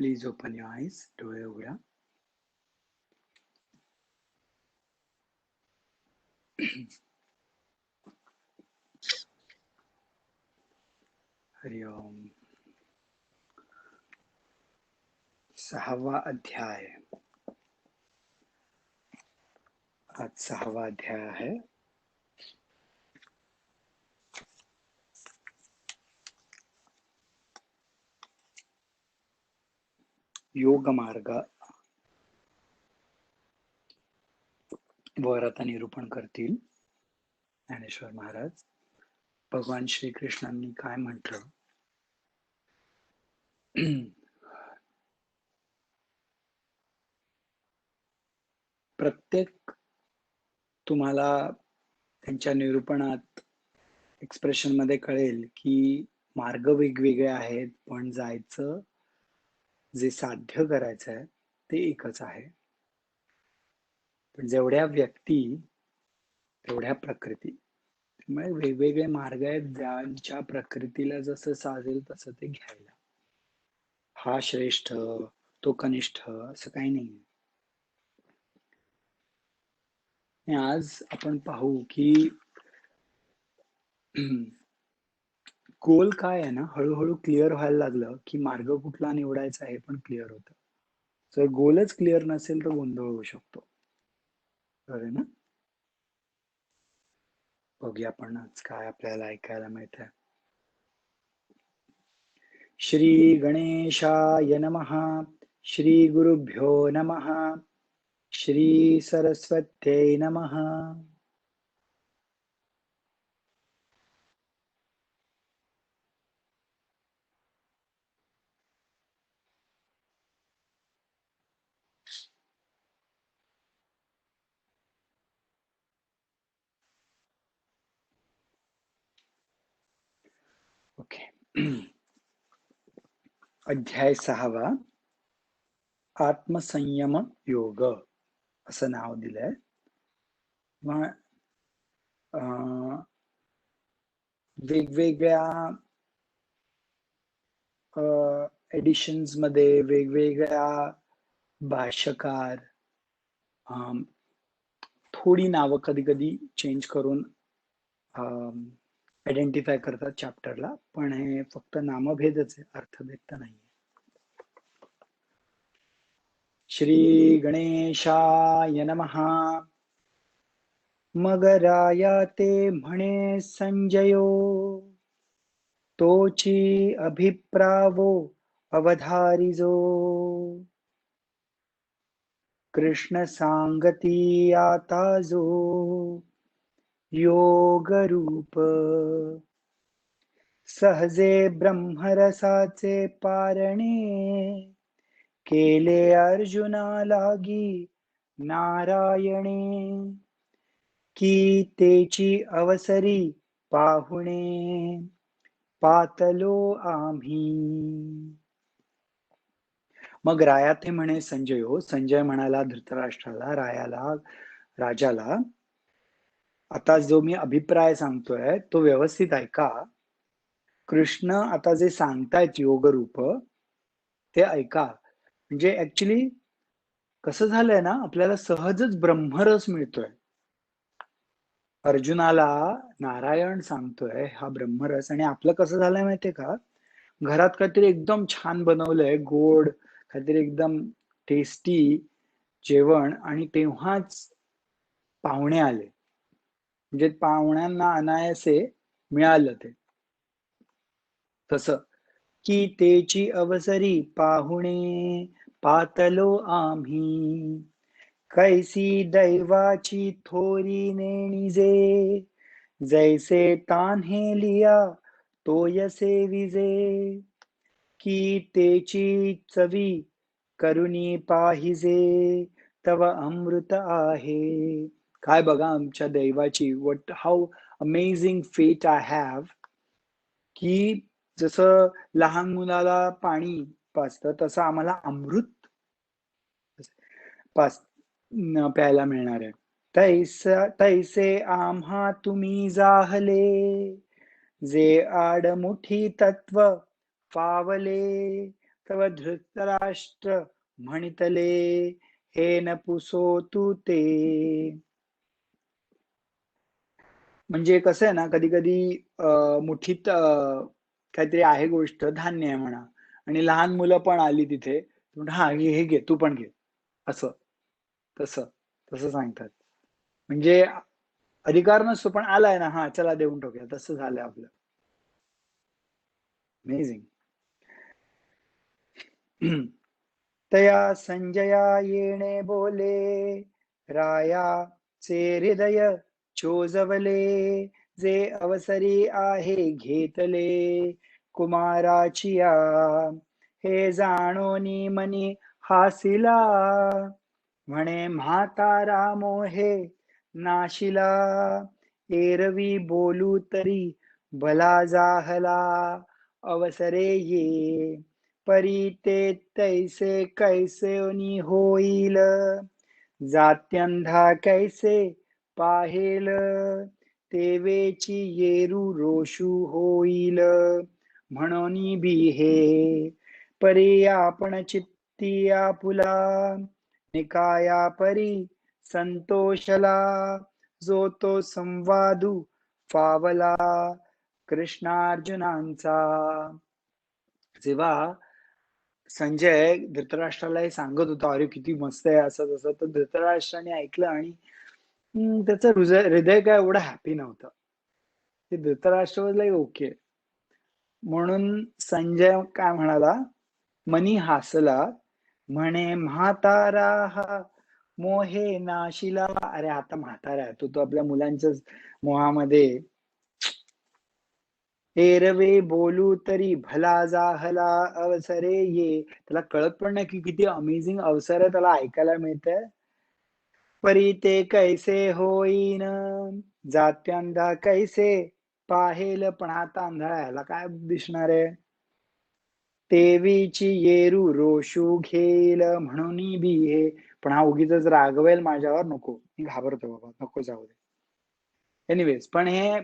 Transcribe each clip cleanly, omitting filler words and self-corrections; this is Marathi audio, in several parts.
Please open your eyes. डोळे उघडा. हरि ओम. 6वा अध्याय. आज 6वा अध्याय आहे. योग मार्ग वर आता निरूपण करतील ज्ञानेश्वर महाराज. भगवान श्रीकृष्णांनी काय म्हटलं, प्रत्येक तुम्हाला त्यांच्या निरूपणात एक्सप्रेशन मध्ये कळेल की मार्ग वेगवेगळे आहेत, पण जायचं जे साध्य करायचं आहे ते एकच आहे. पण जेवढ्या व्यक्ती तेवढ्या प्रकृती. त्यामुळे वेगवेगळे मार्ग आहेत, ज्यांच्या प्रकृतीला जसं साजेल तसं ते घ्यायला. हा श्रेष्ठ, तो कनिष्ठ असं काही नाही. आज आपण पाहू की गोल काय आहे ना, हळूहळू क्लिअर व्हायला लागलं की मार्ग कुठला निवडायचा आहे पण क्लिअर होतं. जर गोलच क्लिअर नसेल तर गोंधळ होऊ शकतो. बरं ना. बघूया आपण आज काय आपल्याला ऐकायला मिळतंय. श्री गणेशाय नमः. श्री गुरुभ्यो नमः. श्री सरस्वत्यै नमः. ओके. अध्याय 6वा, आत्मसंयम योग असं नाव दिलंय. वेगवेगळ्या एडिशन्स मध्ये वेगवेगळ्या भाष्यकार थोडी नावं कधी कधी चेंज करून आयडेंटिफाय करतात चॅप्टरला, पण हे फक्त नामभेदच आहे, अर्थभेद तर नाही. श्री गणेशाय नमः. मग राया ते म्हणे संजयो, तोची अभिप्रावो अवधारिजो. कृष्ण सांगती आता जो योग रूप, सहजे ब्रह्मरसाचे पारणे. केले अर्जुना लागी नारायणे, की तेची अवसरी पाहुणे पातलो आम्ही. मग राया ते म्हणे संजय हो. संजय म्हणाला धृतराष्ट्राला, राजाला, आता जो मी अभिप्राय सांगतोय तो व्यवस्थित ऐका. कृष्ण आता जे सांगतायत योगरूप ते ऐका. म्हणजे ऍक्च्युली कसं झालंय ना, आपल्याला सहजच ब्रह्मरस मिळतोय. अर्जुनाला नारायण सांगतोय हा ब्रह्मरस, आणि आपलं कसं झालंय माहितीये का, घरात काहीतरी एकदम छान बनवलंय, गोड काहीतरी एकदम टेस्टी जेवण, आणि तेव्हाच पाहुणे आले, म्हणजे पाहुण्यांना अनायासे मिळालं ते. तसं की तेची अवसरी पाहुणे पातलो आम्ही. कैसी दैवाची थोरी नेणिजे, जैसे तान्हे लिया तोयसे विजे. की तेची चवी करुणी पाहिजे, तव अमृत आहे. काय बघा आमच्या दैवाची, व्हॉट हाऊ अमेझिंग फेट आय हॅव, की जसं लहान मुलाला पाणी पाजतं तसं आम्हाला अमृत प्यायला मिळणार आहे. तैसे आम्हा तुम्ही जाहले, जे आडमुठी तत्व पावले. तव धृतराष्ट्र म्हणितले, हे न पुसो तू ते. म्हणजे कसं आहे ना, कधी-कधी मुठीत काहीतरी आहे गोष्ट, धान्य आहे म्हणा आणि लहान मुलं पण आली तिथे, "हां, हे घे, तू पण घे." असं, तसं, तसं सांगतात. म्हणजे अधिकार नसतो, पण आलाय ना, हां, चला देऊन टाकूया. तसं झालंय आपलं. अमेझिंग. तया संजया येणे बोले, रायाचे हृदय चोजवले, जे अवसरी आहे घेतले कुमाराचिया, हे जाणोनी मनी हासिला, म्हणे म्हातारा मोहे नाशिला, एरवी बोलू तरी भला जाहला, अवसरे ये परी ते तैसे कैसेनी होईल, जात्यंधा कैसे पाहेल, तेवेची येरू रोषू होईल, म्हणून बी हे परी आपण चित्ती आपुला, निकाया परी संतोषला, जो तो संवादू फावला कृष्णार्जुनांचा. जेव्हा संजय धृतराष्ट्राला हे सांगत होता, अरे किती मस्त आहे असं तसं, तर धृतराष्ट्राने ऐकलं आणि त्याचं हृदय काय एवढं हॅपी नव्हतं. ते धृतराष्ट्र वाज लाईक ओके. म्हणून संजय काय म्हणाला, मनी हासला, म्हणे म्हातारा हा मोहे नाशिला. अरे आता म्हातारा आहे, तो आपल्या मुलांच्याच मोहामध्ये, एरवे बोलू तरी भला जाहला, अवसरे ये. त्याला कळत पण नाही की किती अमेझिंग अवसर आहे त्याला ऐकायला मिळतंय. परी ते कैसे होईन, जात्यांधा कैसे पाहेल, पण आता आंधळा ह्याला काय दिसणार आहे. तेवीची येरू रोषू घेईल, म्हणून बी हे, पण हा उगीच रागवेल माझ्यावर, नको, मी घाबरतो बाबा, नको जाऊ दे. एनिवेज, पण हे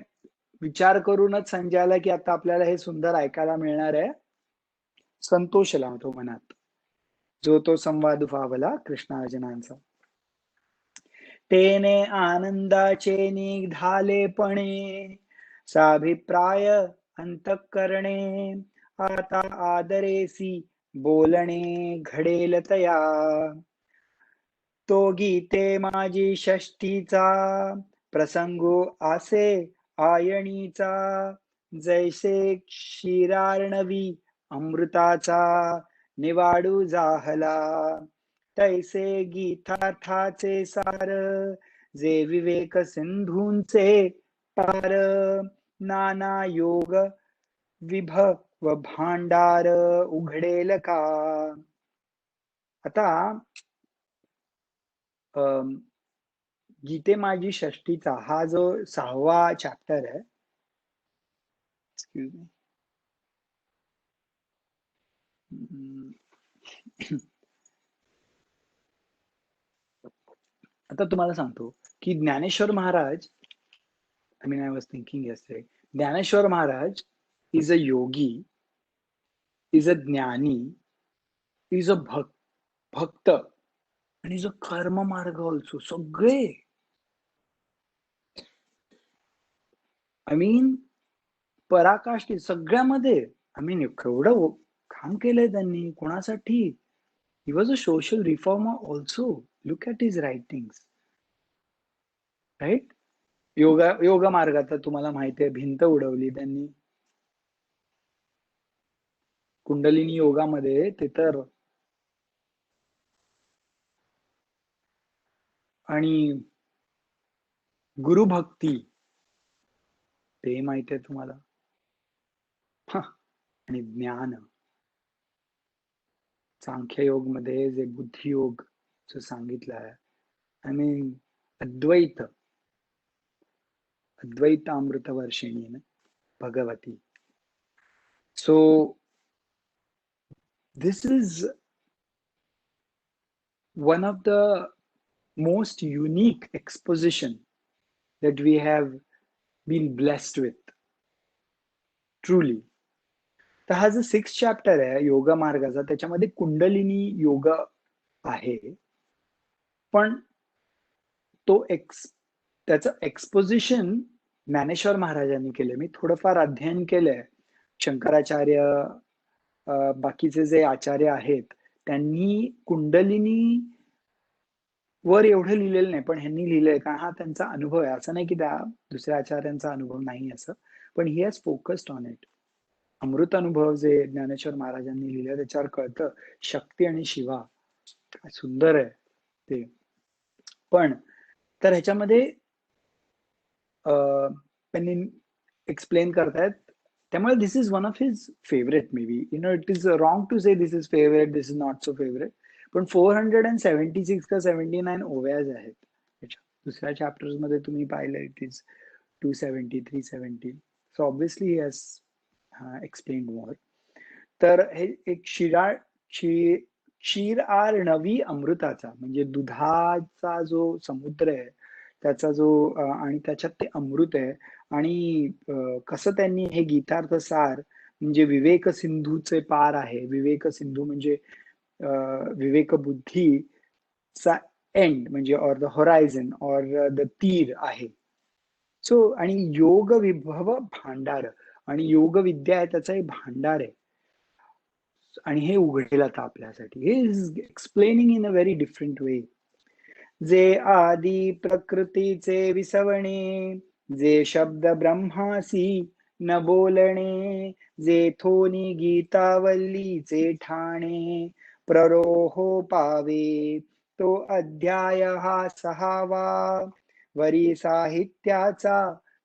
विचार करूनच संजयला की आता आपल्याला हे सुंदर ऐकायला मिळणार आहे, संतोष लावतो मनात. जो तो संवाद फावला कृष्णार्जुनांचा. तेने आनंदाचे निघालेपणे, साभिप्राय अंतःकरणे, आता आदरेसी बोलणे घडेल तया. तो गीते माझी षष्ठीचा, प्रसंगो आसे आयणीचा, जैसे क्षीरार्णवी अमृताचा, निवाडू जाहला, तैसे गीतार्थाचे सार, जे विवेक सिंधूंचे पार, नाना योग विभव भांडार उघडेल का. आता गीते माझी षष्टीचा हा जो 6वा चॅप्टर आहे, एक्सक्यूज मी, आता तुम्हाला सांगतो की Dnyaneshwar Maharaj, I mean I was thinking yesterday, Dnyaneshwar Maharaj is a Yogi, is a ज्ञानी, इज अ भक्त आणि इज अ कर्म मार्ग ऑल्सो. सगळे, आय मीन पराकाष्ठी सगळ्यामध्ये, आय मीन केवढं काम केलंय त्यांनी कोणासाठी. He was a social reformer also. Look at his writings, right. योग मार्गात तुम्हाला माहिती आहे, भिंत उडवली त्यांनी कुंडलिनी योगामध्ये, ते तर. आणि गुरुभक्ती, ते माहिती आहे तुम्हाला. आणि ज्ञान, सांख्ययोग मध्ये जे बुद्धियोग जो सांगितलं आहे, आय मीन अद्वैत, अद्वैतामृत वर्षिणी भगवती. So this is one of the most unique exposition that we have been blessed with, truly. तर हा जो 6th चॅप्टर आहे योग मार्गाचा, त्याच्यामध्ये कुंडलिनी योग आहे. पण तो त्याचं एक्सपोजिशन ज्ञानेश्वर महाराजांनी केलंय. मी थोडंफार अध्ययन केलंय. शंकराचार्य, बाकीचे जे आचार्य आहेत, त्यांनी कुंडलिनी वर एवढं लिहिलेलं नाही, पण ह्यांनी लिहिलंय कारण हा त्यांचा अनुभव आहे. असं नाही की त्या दुसऱ्या आचार्यांचा अनुभव नाही असं. पण he has focused on it. अमृत अनुभव जे ज्ञानेश्वर महाराजांनी लिहिलं त्याच्यावर कळतं शक्ती आणि शिवा. काय सुंदर आहे ते. पण तर ह्याच्यामध्ये त्यांनी एक्सप्लेन करतायत. त्यामुळे this is one of his favourite maybe. It is wrong to say this is favourite, this is not so favourite. पण 476 का 79 ओव्याज आहेत त्याच्या. दुसऱ्या चॅप्टर्स मध्ये तुम्ही पाहिलं it is 270, 370. So obviously he has explained more. तर हे एक क्षीर नवी अमृताचा म्हणजे दुधाचा जो समुद्र आहे त्याचा जो आणि त्याच्यात ते अमृत आहे. आणि कसं त्यांनी हे गीतार्थ सार म्हणजे विवेक सिंधूचे पार आहे. विवेक सिंधू म्हणजे विवेक बुद्धीचा एंड म्हणजे or the horizon or the तीर आहे. सो आणि योग विभव भांडार आणि योग विद्या आहे त्याचा एक भांडार आहे. आणि हे उघडेल आता आपल्यासाठी. हे is explaining in a very different वे. जे आदी प्रकृतीचे विसवणे, जे शब्द ब्रह्मासी न बोलणे, जे थोनी गीतावल्लीचे ठाणे, प्ररोहो पावे तो अध्याय हा 6वा, वरी साहित्याचा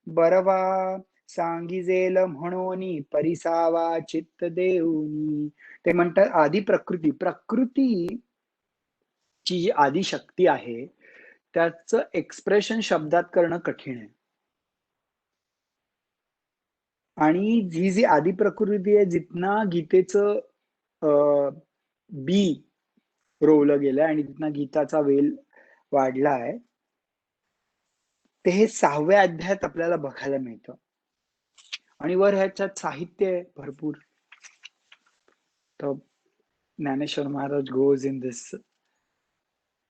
बरवा, सांगिजेल म्हणून परिसावा चित्त देऊनी. ते म्हणतात आदी प्रकृती ची जी आदी शक्ती आहे त्याचं एक्सप्रेशन शब्दात करणं कठीण आहे. आणि जी आदी प्रकृती आहे जिथनं गीतेचं बी रोवलं गेलंय आणि तिथनं गीताचा वेल वाढला आहे, ते हे 6व्या अध्यायात आपल्याला बघायला मिळतं. आणि वर ह्याच्यात साहित्य आहे भरपूर. तर Dnyaneshwar Maharaj goes in this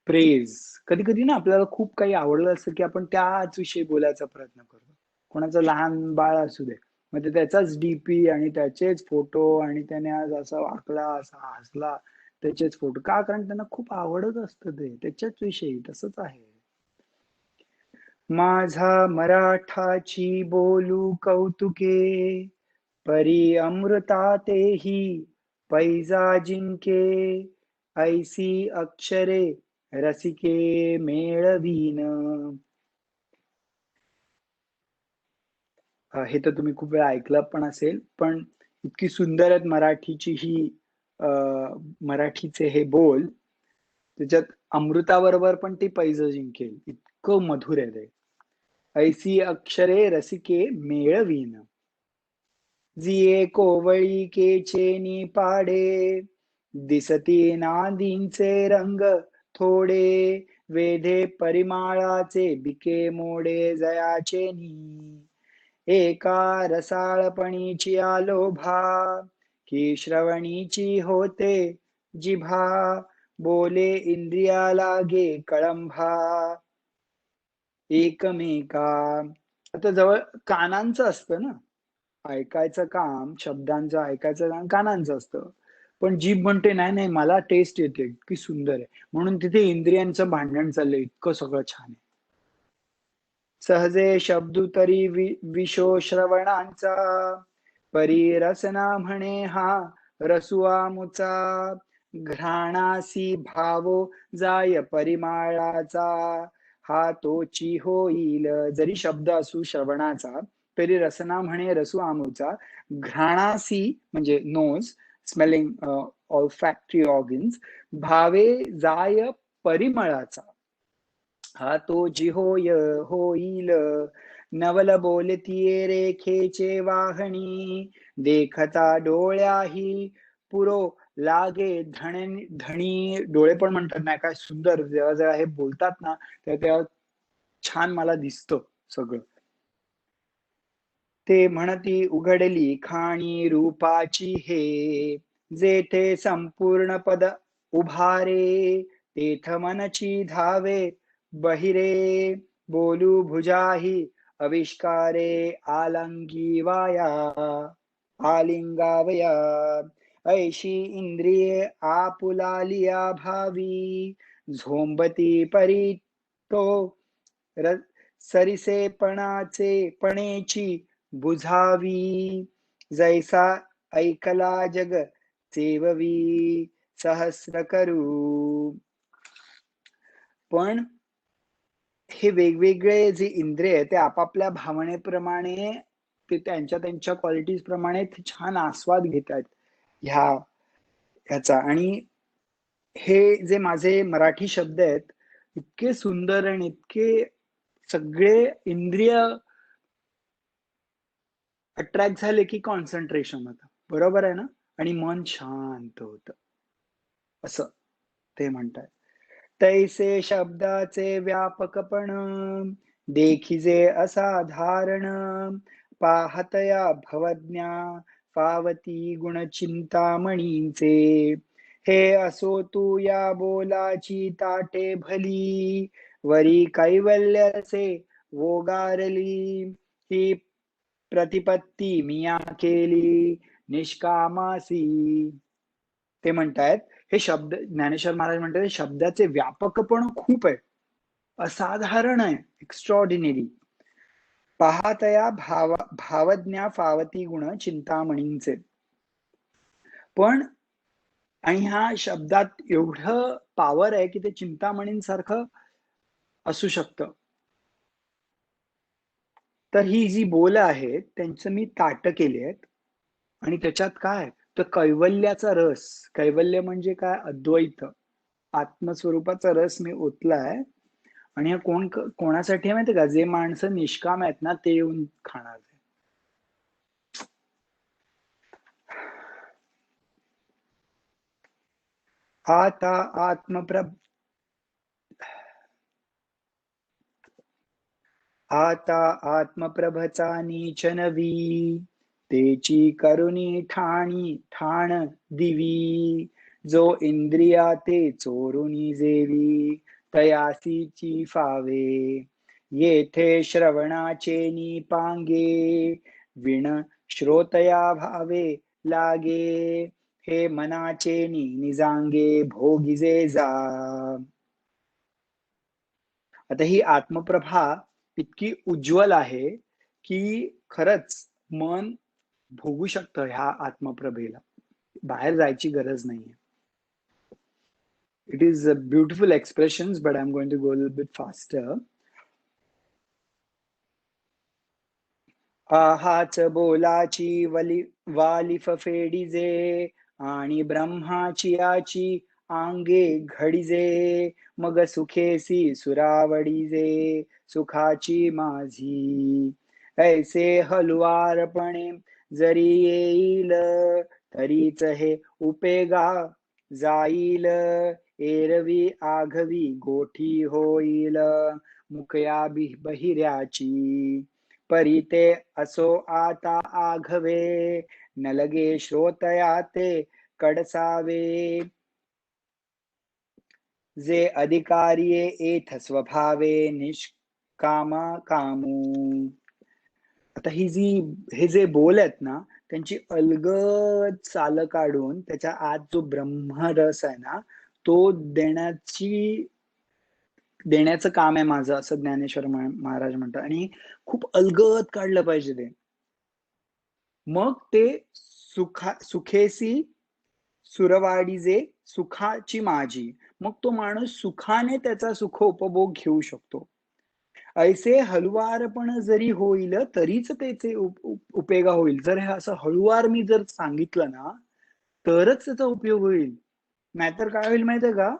praise. कधी कधी ना आपल्याला खूप काही आवडलं असतं की आपण त्याच विषयी बोलायचा प्रयत्न करतो. कोणाचं लहान बाळ असू दे, म्हणजे त्याचाच डीपी आणि त्याचेच फोटो आणि त्याने आज असा वाकला असा हसला त्याचेच फोटो का, कारण त्यांना खूप आवडत असतं ते त्याच्याच विषयी. तसंच आहे. माझा मराठाची बोलू कौतुके, परी अमृता तेही पैजा जिंके, ऐसी अक्षरे रसिके मेळवीन. हे तर तुम्ही खूप वेळा ऐकलं पण असेल, पण इतकी सुंदर आहेत मराठीची ही मराठीचे हे बोल. त्याच्यात अमृताबरोबर पण ती पैज जिंकेल इतकं मधुर आहे ते. ऐसी अक्षरे रसिके मेळवीन, जिये कोवळी पाडे, दिसती नांदींचे रंग थोडे, वेधे परिमाळाचे बिके मोडे जयाचे नी. एका रसाळपणीची आलोभा, की श्रवणीची होते जिभा, बोले इंद्रिया लागे कळंभा. एकमेका आता जवळ कानांचं असतं ना, ऐकायचं काम, शब्दांचं ऐकायचं काम कानांचं असतं. पण जीभ म्हणते नाही नाही मला टेस्ट येते इतकी सुंदर आहे, म्हणून तिथे इंद्रियांचं भांडण चाललंय. इतकं सगळं छान आहे. सहजे शब्दू तरी विशो श्रवणांचा, परी रसना म्हणे हा रसुआमुचा, घ्राणासी भावो जाय परिमाळाचा, हा तोची होईल. जरी शब्द असू श्रवणाचा तरी रसना म्हणे रसू आमूचा, घ्राणासी म्हणजे नोज, स्मेलिंग ऑल्फॅक्टरी ऑर्गन्स, भावे जाय परिमळाचा, हा तो जी होय होईल. नवल बोलतीये रेखेचे वाहणी, देखता डोळ्याही पुरो लागे धणी. डोळे पण म्हणतात नाही काय सुंदर, जेव्हा जेव्हा हे बोलतात ना तेव्हा छान मला दिसतं सगळं. ते म्हणती उघडली खाणी रूपाची हे, जेथे संपूर्ण पद उभारे, तेथ मनची धावे बहिरे, बोलू भुजाही आविष्कारे, आलंगी वाया आलिंगावया, ऐशी इंद्रिये आपुलालिया भावी, झोंबती परी तो सरिसेपणाचे पणेची बुझावी, जैसा ऐकला जग सेववी सहस्र करू. पण हे वेगवेगळे जे इंद्रिय ते आपापल्या भावनेप्रमाणे ते त्यांच्या त्यांच्या क्वालिटीज प्रमाणे छान आस्वाद घेतात ह्याचा. आणि हे जे माझे मराठी शब्द आहेत इतके सुंदर आणि इतके सगळे इंद्रिय अट्रॅक्ट झाले की कॉन्सन्ट्रेशन होतं, बरोबर आहे ना, आणि मन शांत होतं असं ते म्हणतात. तैसे शब्दाचे व्यापकपण देखिजे असाधारण, पाहतया भवज्ञा पावती गुणचिंतामणींचे, हे असो तू या बोलाची ताटे भली, वरी कैवल्यसे वोगारली, ही प्रतिपत्ती मिया केली निष्कामासी. ते म्हणतायत हे शब्द, ज्ञानेश्वर महाराज म्हणतात शब्दाचे व्यापकपण खूप आहे, असाधारण आहे, एक्स्ट्रॉर्डिनरी. पाहतया भावज्ञा फावती गुण चिंतामणींचे. पण आणि ह्या शब्दात एवढं पॉवर आहे की ते चिंतामणींसारखं असू शकतं. तर ही जी बोल आहेत त्यांचं मी ताट केली आहेत आणि त्याच्यात काय तर कैवल्याचा रस. कैवल्य म्हणजे काय, अद्वैत आत्मस्वरूपाचा रस मी ओतलाय. आणि कोणासाठी माहिती का, जे माणसं निष्काम आहेत ना ते येऊन खाणार. आता आत्मप्रभचा नीच नवी, तेची करुणी ठाण दिवी, जो इंद्रिया ते चोरुनी जेवी, तयासीची फावे, येथे श्रवणाचे निपांगे, विण श्रोतया भावे लागे, हे मनाचे निजांगे भोगिजे जा. आता ही आत्मप्रभा इतकी उज्ज्वल आहे की खरंच मन भोगू शकतं ह्या आत्मप्रभेला, बाहेर जायची गरज नाहीये. It is beautiful expressions, but I am going to go little bit faster. हाच बोलाची वालिफ फेडीजे, आणि ब्रह्माची याची आंगे घडीजे, मग सुखेसी सुरावडीजे सुखाची माझी, ऐसे हलवारपणे जरी येईल, तरीच हे उपेगा जाईल, एरवी आघवी गोठी होईल, मुकया बहिऱ्याची, परी ते असो आता आघवे, न लगे श्रोतया ते कडसावे, जे अधिकारी एथ स्वभावे निष्कामा कामू. आता हे जे बोल आहेत ना त्यांची अलगद चाल काढून त्याच्या आत जो ब्रह्मरस आहे ना तो देण्याचं काम आहे माझं, असं ज्ञानेश्वर महाराज म्हणतात. आणि खूप अलगद काढलं पाहिजे ते, मग ते सुखेसी सुरवाडीजे सुखाची माझी, मग तो माणूस सुखाने त्याचा सुख उपभोग घेऊ शकतो. ऐसे हलुवारपण जरी होईल तरीच त्याचे उपयोग होईल. जर हे असं हळुवार मी जर सांगितलं ना तरच त्याचा उपयोग होईल, नाहीतर काय होईल माहितीये का,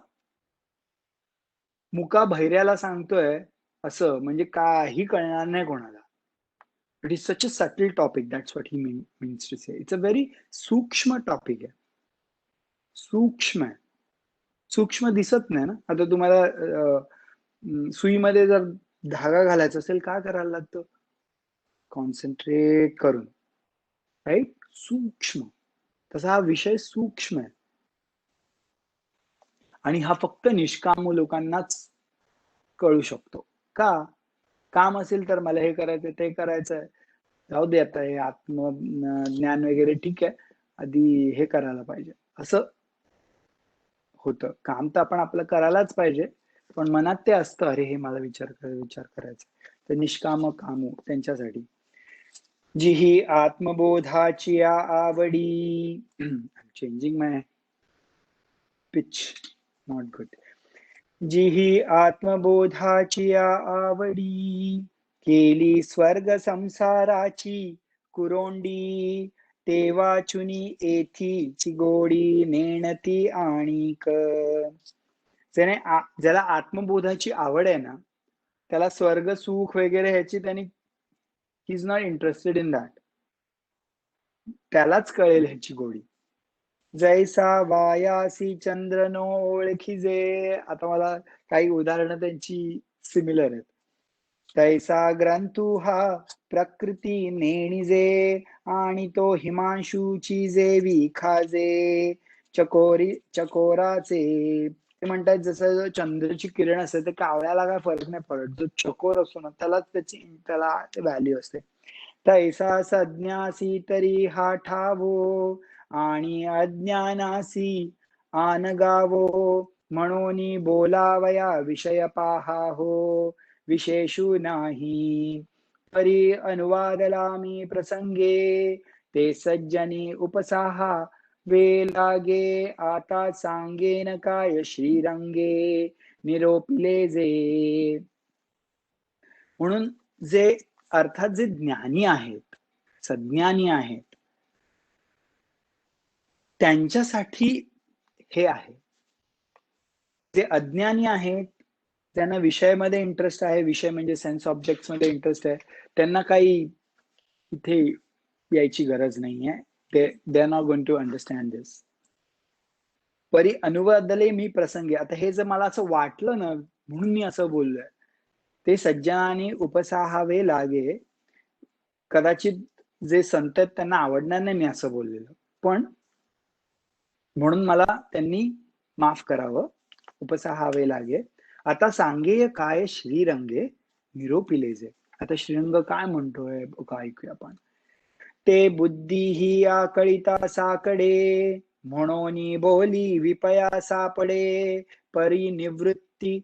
मुका भैऱ्याला सांगतोय असं म्हणजे काही कळणार नाही कोणाला. It is such a subtle topic, that's what he means to say. It's a very सूक्ष्म टॉपिक आहे, सूक्ष्म आहे, सूक्ष्म दिसत नाही ना. आता तुम्हाला सुईमध्ये जर धागा घालायचा असेल काय करायला लागतं, कॉन्सन्ट्रेट करून, राईट, सूक्ष्म. तसा हा विषय सूक्ष्म आहे आणि हा फक्त निष्काम लोकांनाच कळू शकतो. का? काम असेल तर मला हे करायचंय, ते करायचंय. जाऊ दे आता हे ज्ञान वगैरे ठीक आहे. आधी हे करायला पाहिजे. असं होतं. काम तर आपण आपलं करायलाच पाहिजे. पण मनात ते असतं, अरे हे मला विचार करायचा. तर निष्काम कामो त्यांच्यासाठी. जी ही आत्मबोधाची आवडी. Changing my pitch, not good. जी ही आत्मबोधाची आवडी, केली स्वर्ग संसाराची कुरोंडी, तेव्हाचुनी येथीची गोडी नेणती आणिक. ज्याला आत्मबोधाची आवड आहे ना, त्याला स्वर्ग सुख वगैरे ह्याची त्यांनी, he is not interested in that. त्यालाच कळेल ह्याची गोडी. जैसा वायासी चंद्र नो ओळखीजे. आता मला काही उदाहरणं त्यांची सिमिलर आहेत. तैसा ग्रंथु हा प्रकृती नेणिजे, आणि तो हिमांशूची जे विखाजे. चकोराचे ते म्हणतात, जसं जर चंद्राची किरण असते तर कावळ्याला काय फरक नाही पडत. जो चकोर असतो ना, त्याला व्हॅल्यू असते. तैसा सज्ञासी तरी हा ठावो, आणि अज्ञानासी आन गावो. म्हणून बोलावया विषय पाहा हो, विशेषू नाही. परी अनुवादला मी प्रसंगे, ते सज्जनी उपसाहा वे लागे. आता सांगेन काय श्रीरंगे, निरोपिले जे. म्हणून जे अर्थात जे ज्ञानी आहेत, सज्ञानी आहेत, त्यांच्यासाठी हे आहे. जे अज्ञानी आहेत, त्यांना विषयामध्ये इंटरेस्ट आहे, विषय म्हणजे सेन्स ऑब्जेक्ट्स मध्ये इंटरेस्ट आहे, त्यांना काही इथे यायची गरज नाहीये. They are not going to understand this. परी अनुवादले मी प्रसंगी. आता हे जर मला असं वाटलं ना, म्हणून मी असं बोललोय, ते सज्जनानी उपसाहावे लागे. कदाचित जे संत आहेत त्यांना आवडणार नाही मी असं बोललेलं, पण म्हणून मला त्यांनी माफ करावं, उपसाहावे लागे. आता सांगेय काय श्रीरंगे, निरोपिले जे. आता श्रीरंग काय म्हणतोय बघा, ऐकूया आपण. ते बुद्धी ही आकळिता साकडे, म्हणून बोली विपया सापडे. परी निवृत्ती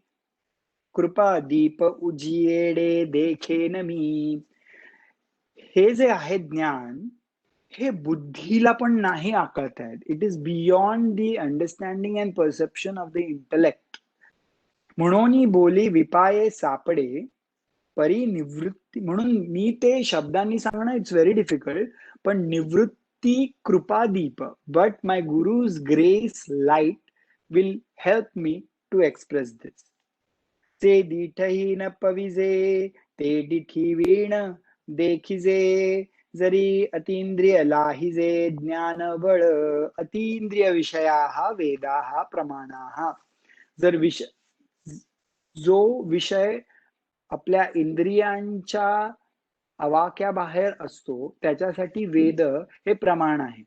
कृपा दीप उजियेडे देखेन मी. हे जे आहे ज्ञान, हे बुद्धीला पण नाही आकळत आहेत. It is beyond the understanding and perception of the intellect. म्हणून बोली विपाये सापडे, परी निवृत्ती. म्हणून मी ते शब्दांनी सांगणं इट्स व्हेरी डिफिकल्ट, पण निवृत्ती कृपादीप, but my guru's grace light will help me to express this. ते दिठही न पविजे, ते दिठी वीण देखिजे. जरी अतींद्रिय लाहिजे ज्ञान बळ, अतींद्रिय विषया हा वेदा हा प्रमाणा. जर जो विषय आपल्या इंद्रियांच्या आवाक्याबाहेर असतो, त्याच्यासाठी वेद हे प्रमाण आहे.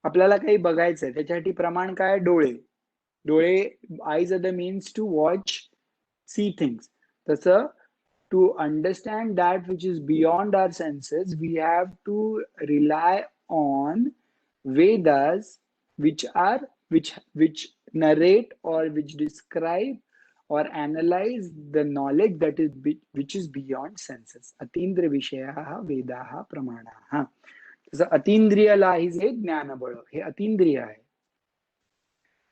आपल्याला काही बघायचंय, त्याच्यासाठी प्रमाण काय? डोळे. Eyes are the means to watch, see things. तसं to understand that which is beyond our senses, we have to rely on Vedas, which narrate or which describe or analyze the knowledge that is which is beyond senses. अतींद्रिय विषयाः वेदाः प्रमाणाः. तसं अतींद्रियला ही जे ज्ञानबळ हे अतींद्रिय आहे.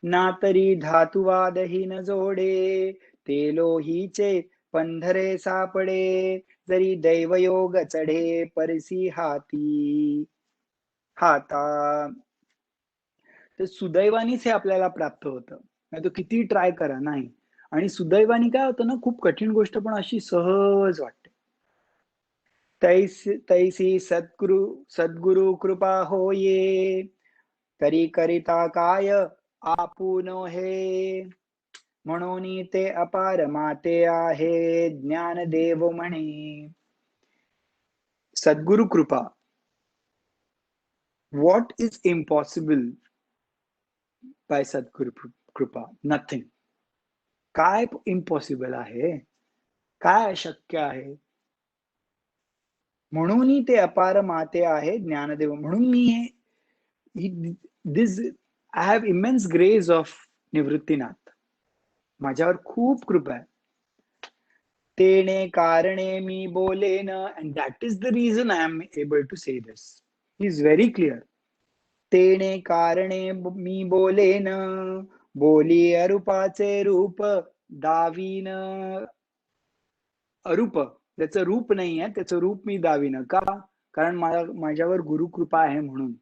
ना तरी धातुवादही न जोडे, ते लोहीचे पंधरे सापडे. जरी दैवयोग चढे परसी हाता. तर सुदैवानीच हे आपल्याला प्राप्त होतं, नाही तो किती ट्राय करा नाही. आणि सुदैवानी काय होतं ना, खूप कठीण गोष्ट पण अशी सहज वाटते. तैसी सद्गुरु कृपा होये, करी करिता काय आपुन हे. म्हणून ते अपार माते आहे ज्ञानदेव म्हणे. Sadguru Krupa. What is impossible by Sadguru Krupa? Nothing. काय इम्पॉसिबल आहे? काय अशक्य आहे? म्हणूनही ते अपार माते आहे ज्ञानदेव. म्हणून me this I have immense grace of Nivruttinath. माझ्यावर खूप कृपा आहे. तेने कारणे मी बोलेन, and that is the reason I am able to say this. He is very clear. तेने कारणे मी बोलेन, बोली अरूपाचे रूप दावीन. अरूप त्याचं रूप नाही आहे, त्याचं रूप मी दावीन. का? कारण माझ्यावर गुरुकृपा आहे म्हणून.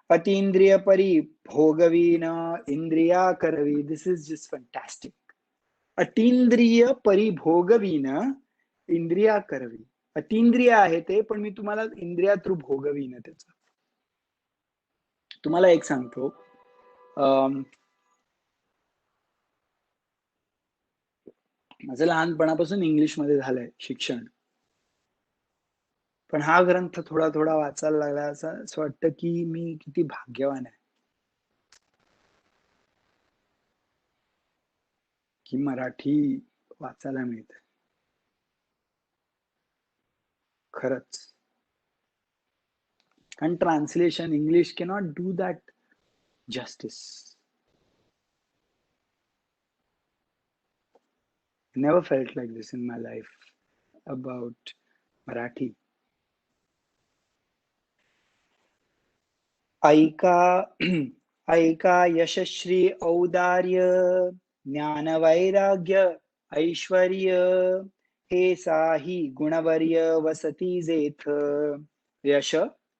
अतींद्रिय परी भोगवीन इंद्रिया करवी. दिस इज जस्ट फॅन्टॅस्टिक. अतींद्रिय परिभोगवीन इंद्रिया करवी. अतींद्रिय आहे ते, पण मी तुम्हाला इंद्रिया थ्रू भोगवीन. त्याच तुम्हाला एक सांगतो. माझं लहानपणापासून इंग्लिश मध्ये झालंय शिक्षण, पण हा ग्रंथ थोडा थोडा वाचायला लागला असं वाटतं की मी किती भाग्यवान आहे की मराठी वाचायला मिळते. खरंच. आणि translation English cannot do that justice. Never felt like this in my life about Marathi. ऐका यशश्री औदार्य ज्ञान वैराग्य ऐश्वर्य हे साही गुणवर्य वसती जेथ. यश,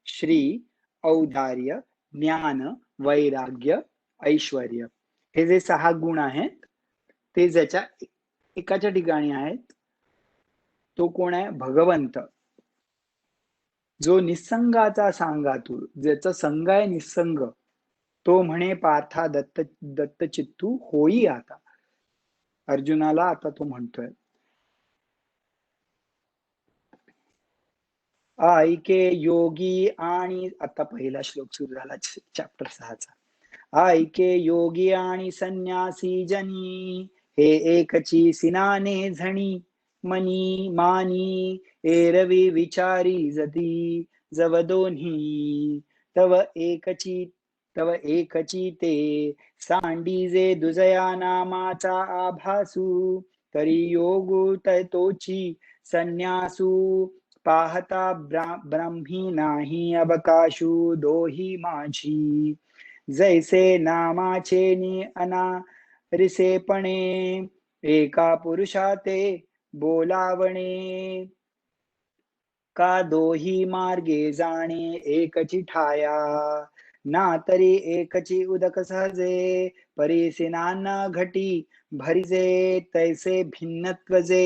श्री, औदार्य, ज्ञान, वैराग्य, ऐश्वर्य हे जे 6 गुण आहेत ते ज्याच्या एकाच्या ठिकाणी आहेत तो कोण आहे? भगवंत. जो निसंगाचा सांगातूर, ज्याचा संग आहे निसंग, तो म्हणे पार्था दत्त चित्तू होई आता. अर्जुनाला आता तो म्हणतोय. ऐके योगी आणि आता पहिला श्लोक सुरू झाला चॅप्टर 6चा. ऐके योगी आणि संन्यासी जनी हे एकची सिनाने झणी मनी मानी एरवी विचारी जती जव दोन्ही तव एकची ते सांडीजे दुजया नामाचा आभासू तरी योगू तोची संन्यासू पाहता ब्राह्मी नाही अवकाशू दोही माझी जैसे नामाचे नि अनारिसेपणे एका पुरुषा ते बोलावणे का दोही मार्गे जाणे एकची ठाया ना तरी एकची उदक सहजे परीसी नाना घटी भरिजे तैसे भिन्नत्व जे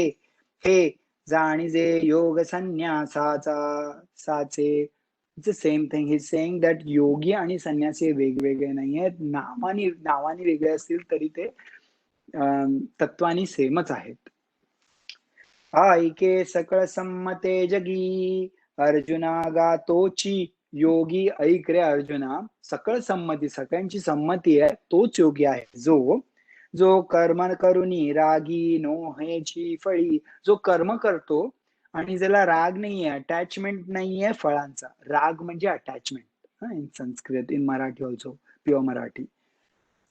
हे जाणीजे योग संन्यासाचा साचे. It's the same thing. He's saying that योगी आणि संन्यासी वेगवेगळे नाही आहेत. नावाने वेगळे असतील तरी ते तत्वानी सेमच आहेत. ऐके सकळ संमते जगी अर्जुना गातोची योगी. ऐक रे अर्जुना, सकळ संमती, सगळ्यांची संमती आहे तोच योगी आहे जो कर्म करुनी रागी नोहेची फळी. जो कर्म करतो आणि ज्याला राग नाहीये, अटॅचमेंट नाहीये फळांचा. राग म्हणजे attachment in Sanskrit, in Marathi also, pure Marathi.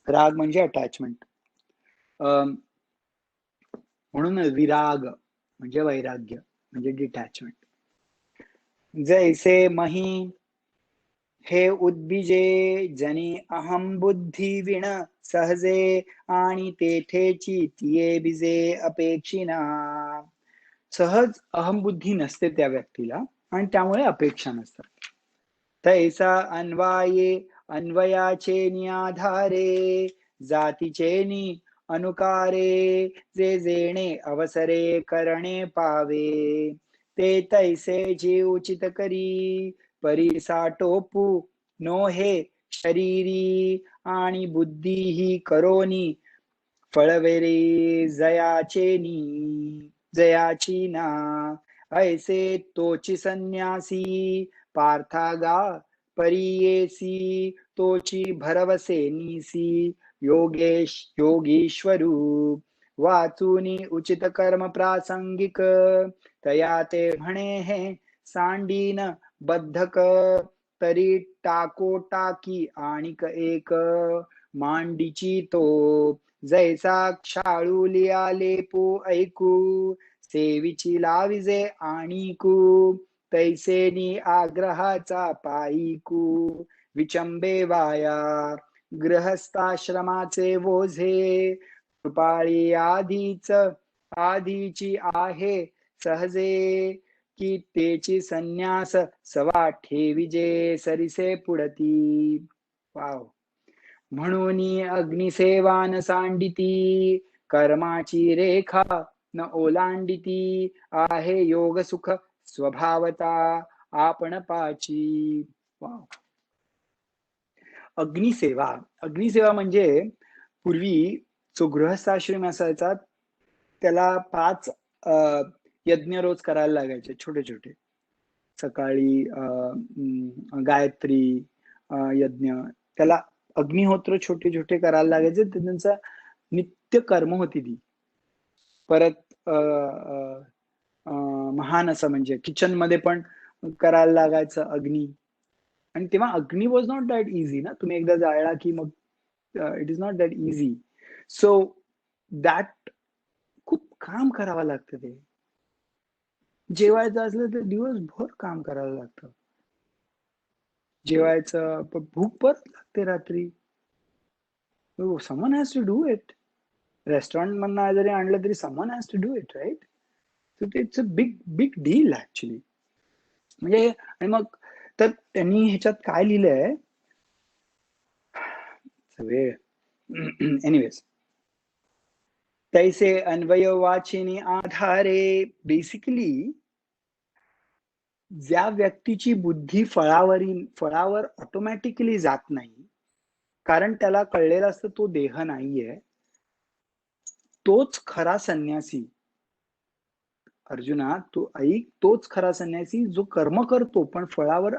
राग म्हणजे अटॅचमेंट. म्हणून विराग म्हणजे वैराग्य म्हणजे डिटॅचमेंट. जैसे मही हे उद्बीजे जनी अहम बुद्धी विण सहजे आणि तेथेची तिये बिजे अपेक्षिना. सहज अहमबुद्धी नसते त्या व्यक्तीला आणि त्यामुळे अपेक्षा नसतात. तैसा अन्वयाचे निआधारे जातीचे अनुकारे जे जेणे अवसरे करणे पावे ते तैसे जे उचित करी परिसा टोपू नो हे शरीरी आणि बुद्धी ही करोनी फळवेरी जयाची ना ऐसे तोची संन्यासी पार्थागा परियेसी तोची भरवसे नीसी योगीश्वरू वाचूनी उचित कर्म प्रासंगिक तया ते म्हणे हे सांडीन बद्धक तरी टाको टाकी आणिक एक मांडीची तो जैसा क्षाळूली आले पो ऐकू सेवीची लाविजे आणिकू तैसेनी आग्रहाचा पाईकू विचंबे वाया गृहस्थाश्रमाचे ओझे कृपाळी आधीची आहे सहजे की तेची संन्यास सवा ठेविजे सरिसे पुढती. वाव. म्हणून अग्निसेवान सांडिती कर्माची रेखा न ओलांडिती आहे योग सुख स्वभावता आपण पाची. वाव. अग्निसेवा म्हणजे पूर्वी जो गृहस्थाश्रम असायचा त्याला 5 यज्ञ रोज करायला लागायचे छोटे छोटे. सकाळी गायत्री यज्ञ, त्याला अग्निहोत्र छोटे छोटे करायला लागायचे. त्यांचं नित्य कर्म होती ती. परत महान असं म्हणजे किचन मध्ये पण करायला लागायचं अग्नी. आणि तेव्हा अग्नी वॉज नॉट दॅट इझी ना. तुम्ही एकदा जाळला की मग it is not that easy. So that खूप काम करावं लागतं. ते जेवायचं असलं तर दिवसभर काम करायला लागतं. जेवायचं पण भूक परत लागते रात्री. someone has to do it. Restaurant मधनं जरी आणलं तरी someone has to do it, right? So it's a big deal actually. म्हणजे आणि मग तर त्यांनी ह्याच्यात काय लिहिलंय वेळ एनिवेज तैसे अन्वय वाचिनी आधारे बेसिकली ज्या व्यक्तीची बुद्धी फळावर ऑटोमॅटिकली जात नाही कारण त्याला कळलेलं असतं तो देह नाहीये, तोच खरा संन्यासी. अर्जुना तू ऐक, तोच खरा संन्यासी जो कर्म करतो पण फळावर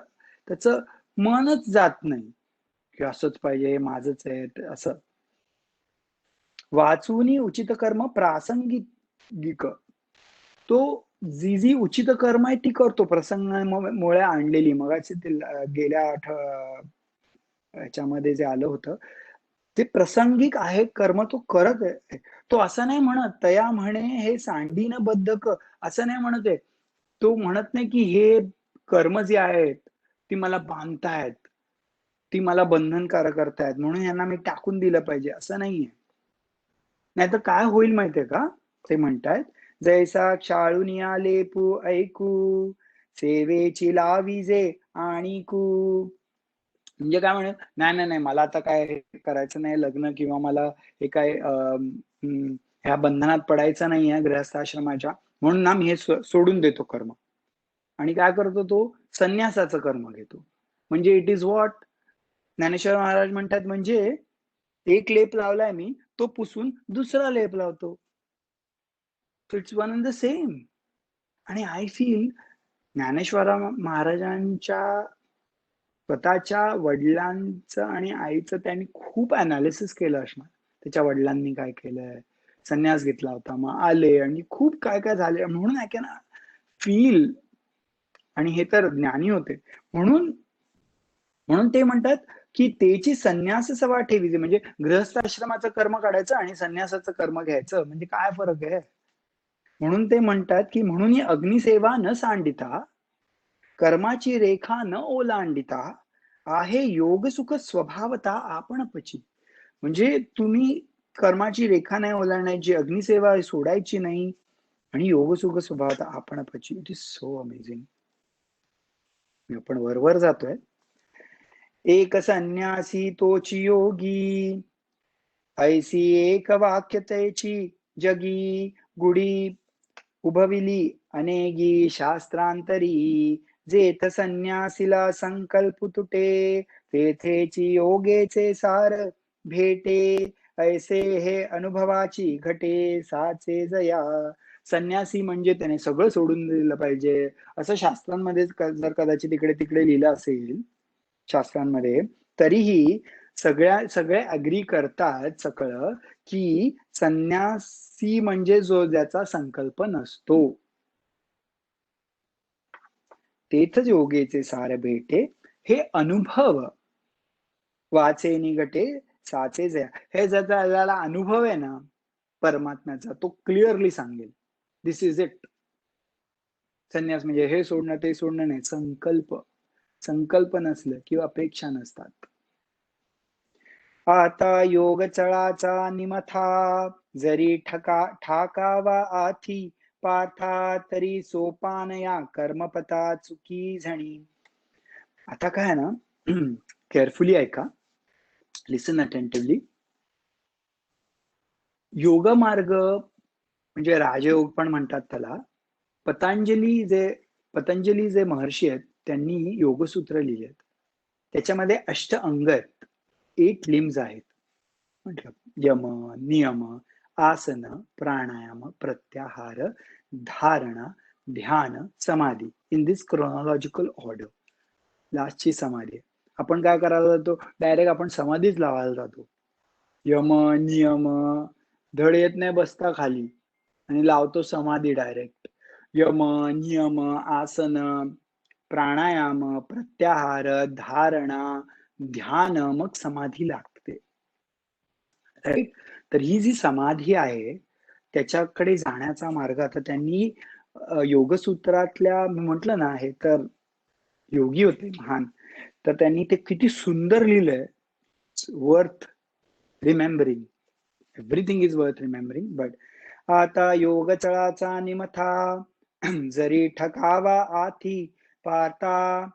त्याचं मनच जात नाही की असंच पाहिजे माझंच आहे असं. वाचूनी उचित कर्म प्रासंगिक तो जी उचित कर्म आहे ती करतो प्रसंगामुळे आणलेली. मगाची गेल्या ह्याच्यामध्ये जे आलं होतं ते प्रासंगिक आहे कर्म तो करत आहे. तो असं नाही म्हणत तया म्हणे हे सांडीन बद्धक असं नाही म्हणत आहे. तो म्हणत नाही की हे कर्म जे आहेत ती मला बांधतायत, ती मला बंधनकारक करतायत म्हणून यांना मी टाकून दिलं पाहिजे असं नाहीये. नाहीतर काय होईल माहितीये का? ते म्हणतायत जैसा क्षाळून आले पू ऐकू सेवेची लाविजे आणिकू. म्हणजे काय म्हणत नाही मला आता काय करायचं नाही लग्न किंवा मला हे काय ह्या बंधनात पडायचं नाही आहे गृहस्थाश्रमाच्या म्हणून ना मी हे सोडून देतो कर्म. आणि काय करतो तो संन्यासाचं कर्म घेतो. म्हणजे it is what Dnyaneshwar Maharaj म्हणतात म्हणजे एक लेप लावलाय मी तो पुसून दुसरा लेप लावतो. It's one and the same. आणि आय फील ज्ञानेश्वर महाराजांच्या स्वतःच्या वडिलांचं आणि आईचं त्यांनी खूप अनालिसिस केलं असणार. त्याच्या वडिलांनी काय केलंय, संन्यास घेतला होता मग आले आणि खूप काय काय झाले म्हणून आय कॅन फील. आणि हे तर ज्ञानी होते म्हणून ते म्हणतात की तेची संन्यास सवा ठेवी. म्हणजे गृहस्थाश्रमाचं कर्म काढायचं आणि संन्यासाचं कर्म घ्यायचं म्हणजे काय फरक आहे. म्हणून ते म्हणतात की म्हणून ही अग्निसेवा न सांडिता कर्माची रेखा न ओलांडिता आहे योग सुख स्वभावता आपण पची. म्हणजे तुम्ही कर्माची रेखा नाही ओलांडायची, अग्निसेवा सोडायची नाही आणि योग सुख स्वभावता आपण पची. It is so amazing. आपण वरवर जातोय. एक संन्यासी तोची योगी ऐसी एक वाक्य त्याची जगी गुढी उभविली अनेगी शास्त्रांतरी जेथ संन्यासीला संकल्प तुटे तेथेची योगेचे सार भेटे ऐसे हे अनुभवाची घटे साचे जया संन्यासी म्हणजे त्याने सगळं सोडून दिलं पाहिजे, असं शास्त्रांमध्ये जर कदाचित इकडे तिकडे लिहिलं असेल शास्त्रांमध्ये, तरीही सगळे अग्री करतात सगळं, की संन्यासी म्हणजे जो ज्याचा संकल्प नसतो. तेथच योगेचे सार भेटे, हे अनुभव वाचे निगटे साचे जया. हे ज्याचा अनुभव आहे ना परमात्म्याचा, तो क्लिअरली सांगेल, दिस इज इट. संन्यास म्हणजे हे सोडणं ते सोडणं नाही, संकल्प नसलं किंवा अपेक्षा नसतात. आता योग चळाचा निमथा, जरी ठाकावा आथी, पार्था तरी सोपान या कर्मपता चुकी झणी. आता काय ना, केअरफुली ऐका, लिसन अटेंटिव्हली. योग मार्ग म्हणजे राजयोग पण म्हणतात त्याला. पतंजली जे महर्षी आहेत त्यांनी योगसूत्र लिहिलेत. त्याच्यामध्ये 8 अंग आहेत, 8 लिम्स आहेत. म्हटलं यम, नियम, आसन, प्राणायाम, प्रत्याहार, धारणा, ध्यान, समाधी, इन दिस क्रोनॉलॉजिकल ऑर्डर. लास्टची समाधी. आपण काय करायला जातो, डायरेक्ट आपण समाधीच लावायला जातो. यम, नियम, धड येत नाही बसता खाली आणि लावतो समाधी डायरेक्ट. यम, नियम, आसन, प्राणायाम, प्रत्याहार, धारणा, ध्यान, मग समाधी लागते. राईट. तर ही जी समाधी आहे त्याच्याकडे जाण्याचा मार्ग आता त्यांनी योगसूत्रातल्या म्हटलं ना, हे तर योगी होते महान, तर त्यांनी ते किती सुंदर लिहिलंय. Worth remembering, everything is worth remembering. But आता योग चळाचा निमथा, जरी ठकावा आथी, पार्था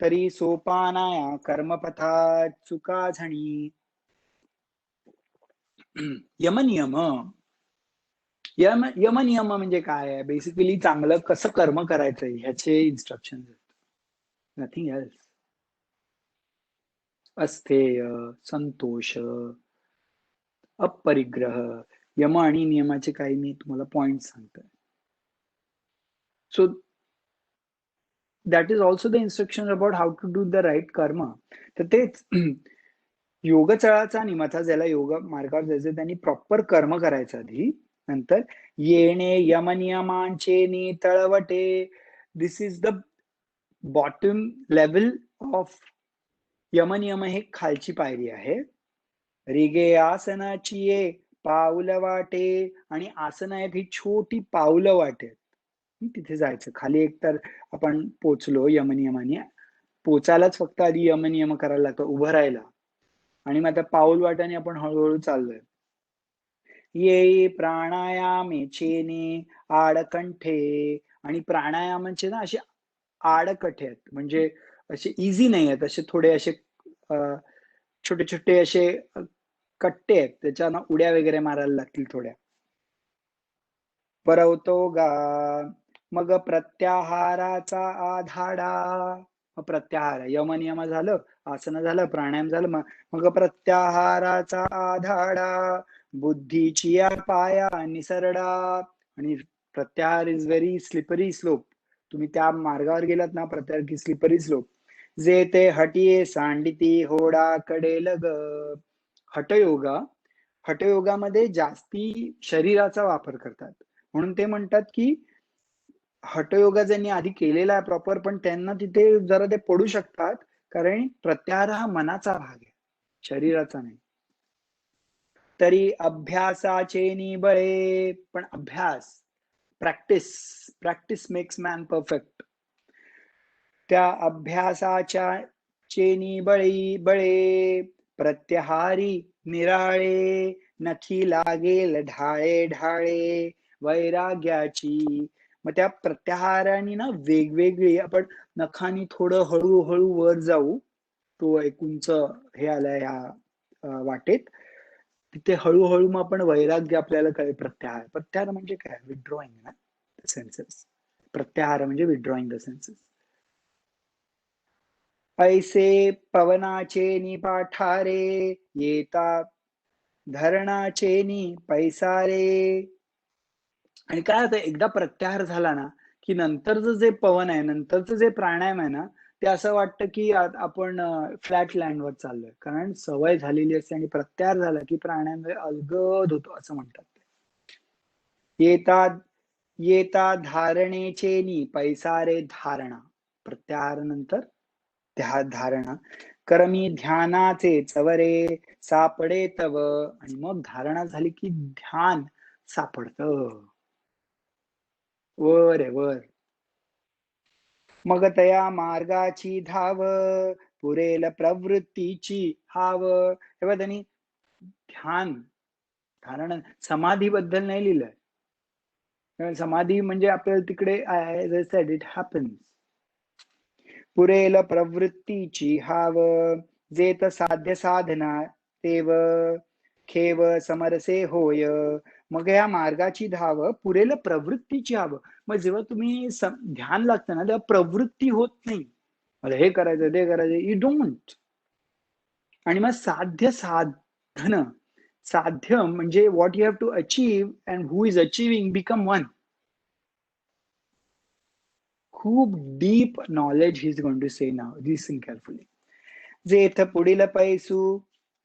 तरी सोपानाया कर्मपथा चुका झणी. यमनियम यमनियम म्हणजे काय आहे? बेसिकली चांगलं कसं कर्म करायचंय ह्याचे इन्स्ट्रक्शन आहेत, नथिंग एल्स. अस्थेय, संतोष, अपरिग्रह, यम आणि नियमाचे काही मी तुम्हाला पॉइंट सांगतोय. So that is also the instruction about how to do the right karma. तर तेच योग चळाचा निमथा, ज्याला योग मार्गावर जायचं त्यांनी प्रॉपर कर्म करायचं आधी. नंतर येणे यमनियमांचे नी तळवटे, this is the bottom level of यमनियम. हे खालची पायरी आहे. रिगे आसनाची ये पाऊल वाटे, आणि आसन आहेत ही छोटी पावलं वाटेत, तिथे जायचं. खाली एक तर आपण पोचलो यमनियमाने, पोचायलाच फक्त आधी यमनियम करायला लागतं, उभं राहायला. आणि मग आता पाऊल वाटाने आपण हळूहळू चाललोय. ये प्राणायामेचे ने आडकंठे, आणि प्राणायामाचे ना असे आडकठे आहेत, म्हणजे असे इझी नाही आहेत, असे थोडे असे छोटे छोटे असे कट्टे आहेत, त्याच्यानं उड्या वगैरे मारायला लागतील थोड्या. परवतो गा, मग प्रत्याहाराचा आधाडा. प्रत्याहार, यमनियम झालं, आसन झालं, प्राणायाम झालं, मग प्रत्याहाराचा आधाडा, बुद्धीची पाया निसरडा. आणि प्रत्याहार इज व्हेरी स्लिपरी स्लोप. तुम्ही त्या मार्गावर गेलात ना, प्रत्याहार की स्लिपरी स्लोप. जे ते हटिये सांडिती होडा कडेल ग. हठयोगामध्ये जास्ती शरीराचा वापर करतात, म्हणून ते म्हणतात की हठयोगा ज्यांनी आधी केलेला आहे प्रॉपर, पण त्यांना तिथे जरा ते पडू शकतात, कारण प्रत्याहार हा मनाचा भाग आहे, शरीराचा नाही. तरी अभ्यासाचे निबळे, पण अभ्यास, प्रॅक्टिस मेक्स मॅन परफेक्ट. त्या अभ्यासाच्या चेनी बळे, प्रत्याहारी निराळे, नखी लागेल ढाळे ढाळे वैराग्याची. मग त्या प्रत्याहाराने ना वेगवेगळी, आपण नखानी थोडं हळूहळू वर जाऊ, तो एक उंच हे आलाय ह्या वाटेत, तिथे हळूहळू मग आपण वैराग्य आपल्याला कळेल. प्रत्याहार म्हणजे काय? विथड्रॉइंग ना द सेन्सेस. प्रत्याहार म्हणजे विथड्रॉइंग द सेन्सेस. ऐसे पवनाचे नि पाठारे, येता धरणाचे नि पैसारे. आणि काय होतं एकदा प्रत्याहार झाला ना, की नंतरचं जे पवन आहे, नंतरचं जे प्राणायाम आहे ना, ते असं वाटतं की आपण फ्लॅट लँडवर चाललोय. कारण सवय झालेली असते आणि प्रत्याहार झाला की प्राणायाम अलगद होतो असं म्हणतात ते. येता येता धारणेचेनी पैसा रे धारणा. प्रत्याहारानंतर धारणा. करमी ध्यानाचे चवरे सापडे तव आणि मग धारणा झाली की ध्यान सापडतं. वर आहे वर. मग तया मार्गाची धाव पुरेल प्रवृत्तीची हाव. तेव्हा त्यांनी ध्यान धारणा समाधीबद्दल नाही लिहिलंय. समाधी म्हणजे आपल्याला तिकडे as I said it happens. पुरेल प्रवृत्तीची हाव जेत साध्य साधना तेव खेव समरसे होय. मग या मार्गाची धाव पुरेल प्रवृत्तीची हाव. मग जेव्हा तुम्ही ध्यान लागतं ना तेव्हा प्रवृत्ती होत नाही. मला हे करायचं ते करायचं यू डोंट. आणि मग साध्य साधन साध्य म्हणजे what you have to achieve and who is achieving become one. खूप deep knowledge he is going to say now. Listen carefully. जेथ पुढील पैसू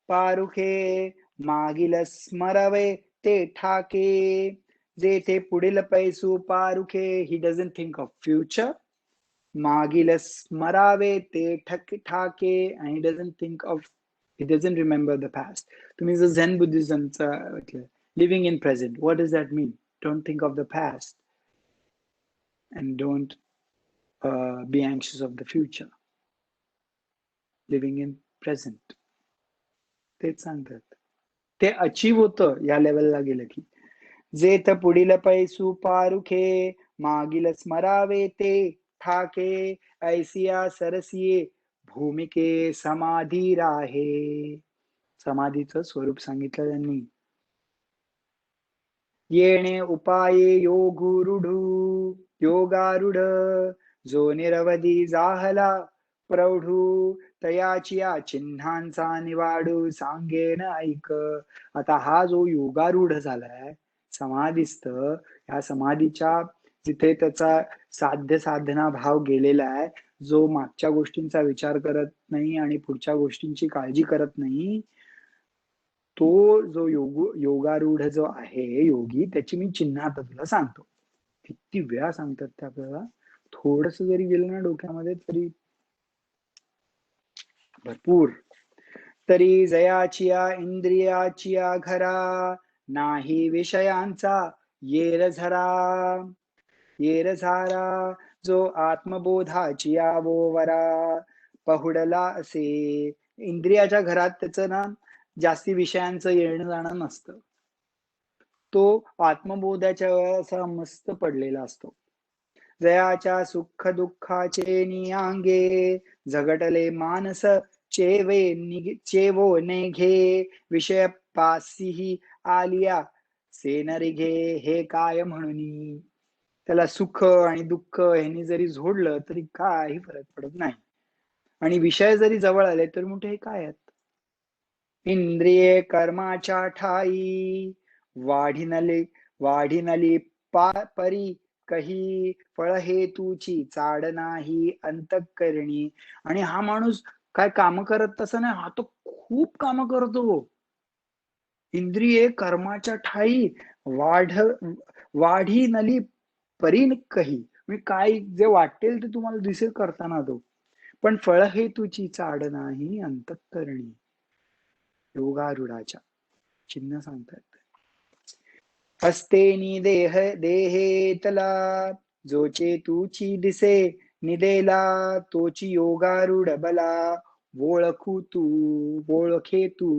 पारुखे मागील स्मरवे ते ठाके. जेथे पुढील पैसू पारुखे he doesn't think of future. मागील स्मरावे ते ठाके and he doesn't think of, he doesn't remember the past. तुम्ही जर झेन बुद्धिझमचा living in present, what does that mean? Don't think of the past and don't be anxious of the future. Living in present तेच सांगतात. ते अचीव होतं या लेवलला गेलं की. जेथ पुढील पैसू पारुखे मागील स्मरावे ते ठाके ऐसिया सरसिये भूमिके समाधी राहे. समाधीचं स्वरूप सांगितलं त्यांनी. येणे उपाये योगारूढ जो निरवधी जाहला प्रौढू तयाची या चिन्हांचा निवाडू सांगेन ऐक. आता हा जो योगारूढ झालाय समाधीस्थ, ह्या समाधीच्या जिथे त्याचा साध्य साधना भाव गेलेला आहे, जो मागच्या गोष्टींचा विचार करत नाही आणि पुढच्या गोष्टींची काळजी करत नाही, तो जो योगारूढ जो आहे योगी, त्याची मी चिन्ह आता तुला सांगतो. किती वेळा सांगतात ते आपल्याला. थोडस जरी गेलं ना डोक्यामध्ये तरी भरपूर. तरी जयाचिया इंद्रियाचिया घरा नाही विषयांचा येर झारा जो आत्मबोधाची वरा पहुडला असे. इंद्रियाच्या घरात त्याचं ना जास्ती विषयांचं येणं जाणं नसतं. तो आत्मबोधाच्या असा मस्त पडलेला असतो. जयाच्या सुख दुःखाचे नियांगे झगटले मानस चेवो नेघे विषय पासीही आलिया सेनरिघे हे काय म्हणून. त्याला सुख आणि दुःख ह्यांनी जरी जोडलं तरी काही फरक पडत नाही. आणि विषय जरी जवळ आले तर मोठे हे काय आहेत. इंद्रिये कर्माच्या ठाई वाढीनली परी कही फळ हेतूची चाड नाही अंतःकरणी. आणि हा माणूस काय काम करत तसं नाही, हा तो खूप काम करतो. इंद्रिये कर्माच्या ठाई वाढीनली परी कही, म्हणजे काय जे वाटेल ते तुम्हाला दिसेल करताना तो, पण फळ हेतूची चाड नाही अंतःकरणी. योगारूढाच्या चिन्ह सांगतात. हस्तेनी देहेतला जोचे तुची दिसे निदेला तोची योगारूढ बला ओळखे तू.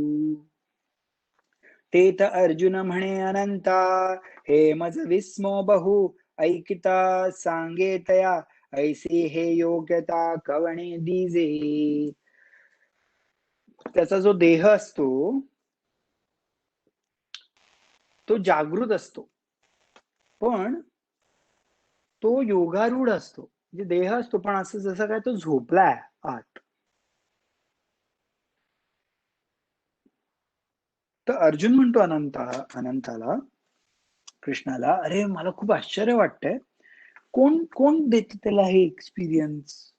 तेथ अर्जुन म्हणे अनंता हे मज विस्मो बहु ऐकिता सांगे तया ऐसी हे योग्यता कवणे दिजे. त्याचा जो देह असतो तो जागृत असतो, पण तो योगारूढ असतो. म्हणजे देह असतो पण असं जसं काय तो झोपलाय आत. तर अर्जुन म्हणतो अनंताला कृष्णाला, "अरे मला खूप आश्चर्य वाटतंय. कोण कोण देतं त्याला हे एक्सपिरियन्स?"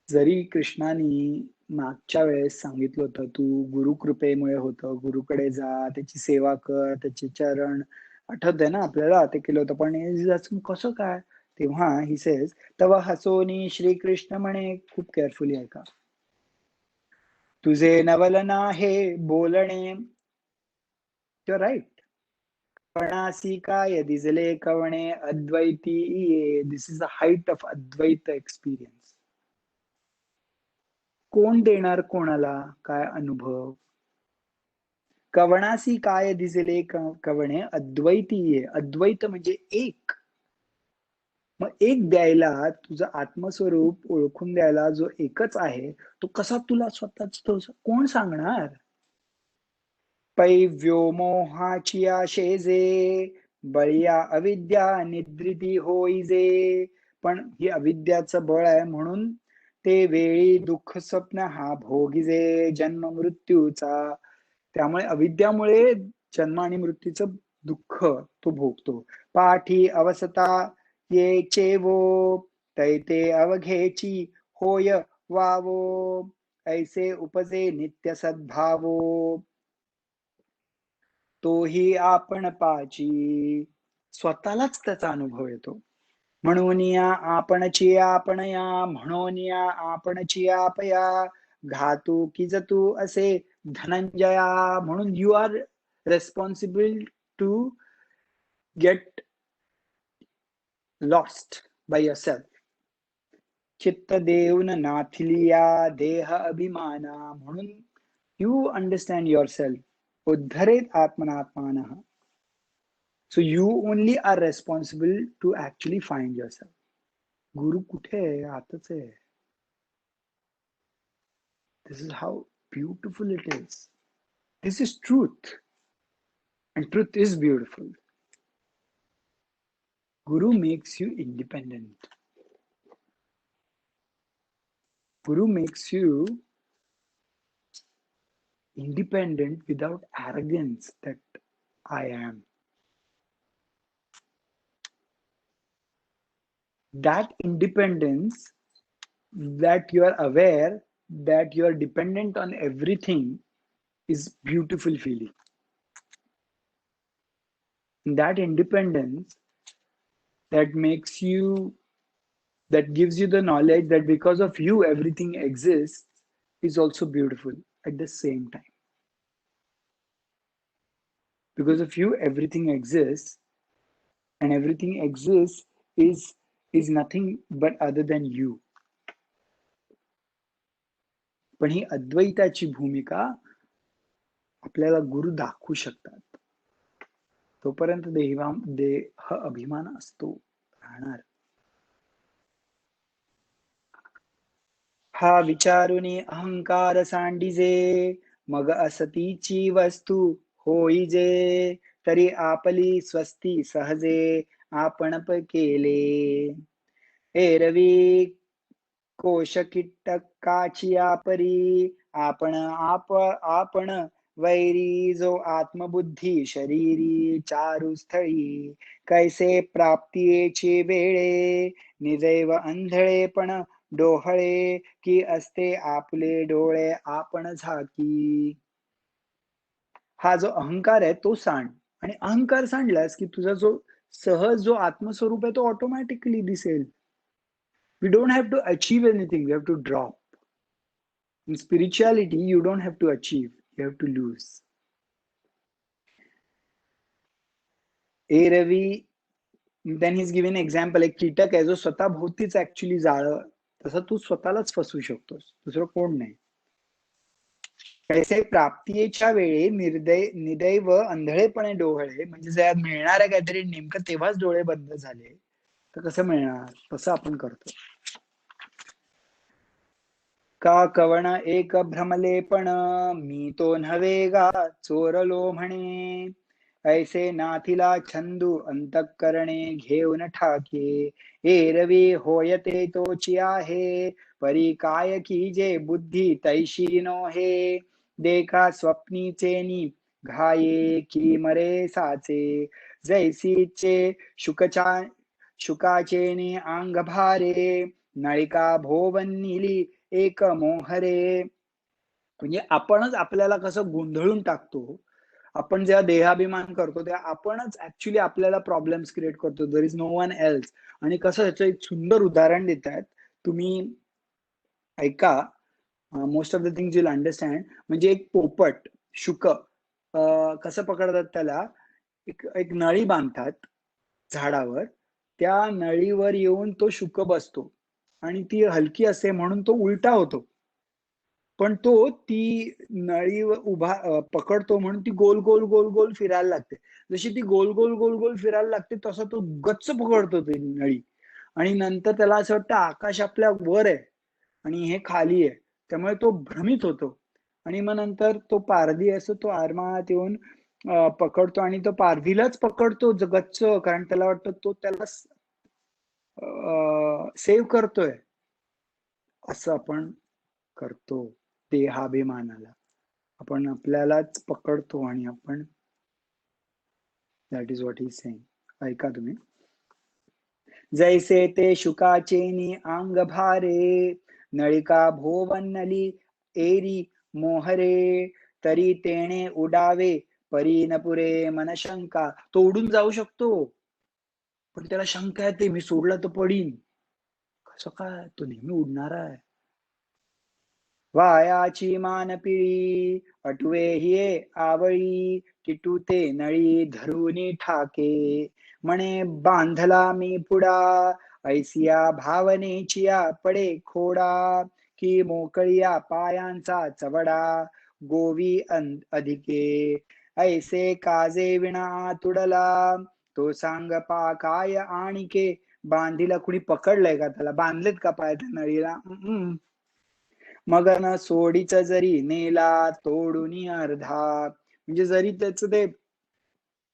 जरी कृष्णाने मागच्या वेळेस सांगितलं होतं, "तू गुरुकृपेमुळे होतं. गुरुकडे जा, त्याची सेवा कर, त्याचे चरण" आठवतंय ना आपल्याला ते केलं होतं. पण हे अजून कसं काय? तेव्हा ही सेज, "तव हसोनी श्रीकृष्ण म्हणे" खूप केअरफुली ऐका. "तुझे नवल आहे बोलणे" यू राइट. "पणासी काय दिसले कवणे अद्वैती ये." This is the height of अद्वैत एक्सपिरियन्स. कोण देणार कोणाला काय अनुभव? "कवणासी काय दिसले कवणे अद्वैती ये." अद्वैत म्हणजे एक. मग एक द्यायला, तुझं आत्मस्वरूप ओळखून द्यायला जो एकच आहे, तो कसा तुला स्वतःच तो कोण सांगणार? "पै व्योमोहाचिया शेजे, बळिया अविद्या निद्रिती होईजे." पण ही अविद्याचं बळ आहे म्हणून ते वेळी दुःख स्वप्न हा भोगिजे जन्म मृत्यूचा. त्यामुळे अविद्यामुळे जन्म आणि मृत्यूचं दुःख तो भोगतो. "पाठी अवसता ये चेवो, तैते अवघेची होय वावो, ऐसे उपजे नित्य सद्भावो." तोही आपण पाची. स्वतःलाच त्याचा अनुभव येतो. "म्हणूनिया आपणची आपणया, म्हणूनिया आपणची आपया, घातू की जतू असे धनंजया." म्हणून you are responsible to get lost by yourself. "चित्त देऊन नाथिलिया देह अभिमाना." म्हणून यू अंडरस्टँड युअरसेल्फ. "उद्धरेत आत्मनात्मानः." So you only are responsible to actually find yourself. गुरु कुठे आहे? आतच आहे. This is how beautiful it is. This is truth. And truth is beautiful. Guru makes you independent. Guru makes you independent without arrogance that I am. That independence, that you are aware that you are dependent on everything, is beautiful feeling. That independence that makes you, that gives you the knowledge that because of you everything exists, is also beautiful at the same time. Because of you everything exists, and everything exists is nothing but other than you. पण ही अद्वैताची भूमिका आपल्याला गुरु दाखवू शकतात. तोपर्यंत देह अभिमान असतो, राहणार. "हा विचारुनी अहंकार सांडिजे, मग असतीची वस्तू होईजे. तरी आपली स्वस्ती सहजे आपणप केले. एरवी कोश कीटकाची परी, आपण वैरी जो आत्मबुद्धी शरीरी चारुस्थळी. कैसे प्राप्तीचे वेळे, निदैव अंधळेपण डोहळे, की असते आपले डोळे आपण झाकी." हा जो अहंकार आहे तो सांड. आणि अहंकार सांडलास की तुझा जो सहज जो आत्मस्वरूप आहे तो ऑटोमॅटिकली दिसेल. We don't have to achieve anything, we have to drop. In spirituality, you don't have to achieve, you have to lose. एरवी, then he's given example, एक कीटक आहे जो स्वतः भोवतीच ऍक्च्युली जाळ, तसं तू स्वतःलाच फसवू शकतोस, दुसरं कोण नाही. कैसे प्राप्तीच्या वेळी निदैव अंधळेपणे डोहळे, म्हणजे जर मिळणार आहे काहीतरी नेमकं तेव्हाच डोळे बंद झाले तर कसं मिळणार, तसं आपण करतो. "का कवण एक भ्रमलेपण, मी तो नव्हे गा चोरलो म्हणे. ऐसे नाथिला छंदू अंतःकरणे घेऊन ठाके. एरवी होयते तोची आहे, परी काय की जे बुद्धी तैशी नोहे. देखा स्वप्नीचेनी घाये की मरे साचे, जैसीचे शुकाचेने अंग भारे, नळिका भोवनिली एक मोहरे. म्हणजे आपणच आपल्याला कसं गोंधळून टाकतो. आपण जेव्हा देहाभिमान करतो, तेव्हा आपणच ॲक्चुअली आपल्याला प्रॉब्लेम्स क्रिएट करतो. There is no one else. आणि कसं ह्याचं एक सुंदर उदाहरण देतायत. तुम्ही ऐका. Most of the things you will understand. म्हणजे एक पोपट, शुक कसं पकडतात त्याला, एक एक नळी बांधतात झाडावर. त्या नळीवर येऊन तो शुक बसतो आणि ती हलकी असते म्हणून तो उलटा होतो. पण तो ती नळीवर पकडतो म्हणून ती गोल, गोल, गोल, गोल फिरायला लागते. जशी ती गोल, गोल, गोल, गोल फिरायला लागते तसा तो गच्च पकडतो ती नळी आणि नंतर त्याला असं वाटतं आकाश आपल्या वर आहे आणि हे खाली आहे. त्यामुळे तो भ्रमित होतो आणि मग नंतर तो पारधी असतो तो आरमारात येऊन पकडतो आणि तो पारधीलाच पकडतो गच्च, कारण त्याला वाटतं तो त्याला सेव्ह करतोय. असं आपण करतो देहाभिमानाला. आपण आपल्यालाच पकडतो आणि आपण that is what he is saying. ऐका तुम्ही. जैसे ते शुकाचेनी अंग भारे, नळिका भोवनली एरी मोहरे, तरी तेणे उडावे परी न पुरे मन शंका. तो उडून जाऊ शकतो, पण त्याला शंका येते मी सोडला तर पडीन. कसं काय? तो नेहमी उडणारा आहे. वायाची मान पिळी अटवे हिये आवळी, किटूते नळी धरुनी ठाके, म्हणे बांधला मी पुडा, ऐसिया भावनेचिया पडे खोडा, की मोकळिया पायांचा चवडा, गोवी अधिके, ऐसे काजे विना तुडला, तो सांग पा काय आणिके. बांधीला कुणी पकडलंय का त्याला? बांधलेत का पाय त्या नळीला? मग न सोडीचा जरी नेला तोडूनी अर्धा. म्हणजे जरी त्याचं ते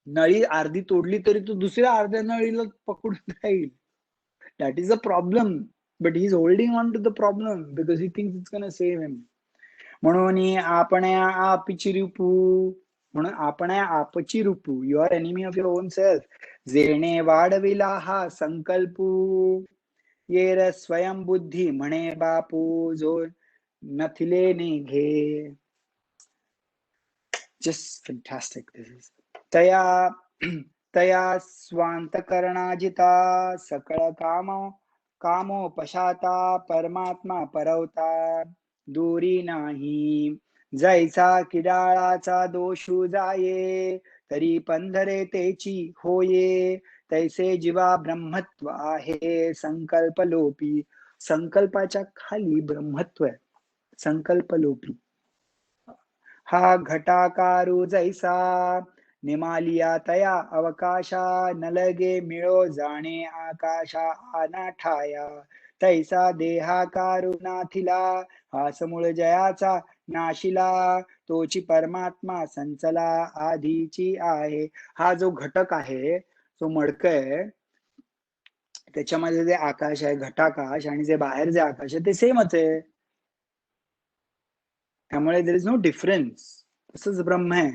नळी अर्धी तोडली तरी तो दुसऱ्या अर्ध्या नळीला पकडून राहील. That is a problem. But he is holding on to the problem because he thinks it's gonna save him. म्हणून आपण्या आपची रिपू, म्हणून आपण्या आपची रूपू, you are enemy of your own self. जेणे वाढविला हा संकल्पू, येर स्वयं बुद्धी म्हणे बापू, जो नथिले निघे. Just fantastic this is. तया तया स्वांतकरणाजिता सकळ कामोपशाता, परमात्मा परवता दूरी नाही. जैसा किडाळाचा दोषू जाये, तरी पंधरे तेची होये, तैसे जीवा ब्रह्मत्व आहे संकल्पलोपी. संकल्पाच्या खाली ब्रह्मत्व आहे, संकल्पलोपी. हा घटाकारू जैसा, निमालिया तया अवकाशा, न लगे मिळो जाणे आकाशा अनाठाया, तैसा देहाकारू नाथिला, हा समूळ जयाचा नाशिला, तोची परमात्मा संचला आधीची आहे. हा जो घटक आहे, जो मडक आहे, त्याच्यामध्ये जे आकाश आहे घटाकाश आणि जे बाहेर जे आकाश आहे ते सेमच आहे. त्यामुळे देयर इज नो डिफरन्स. तसंच ब्रह्म आहे.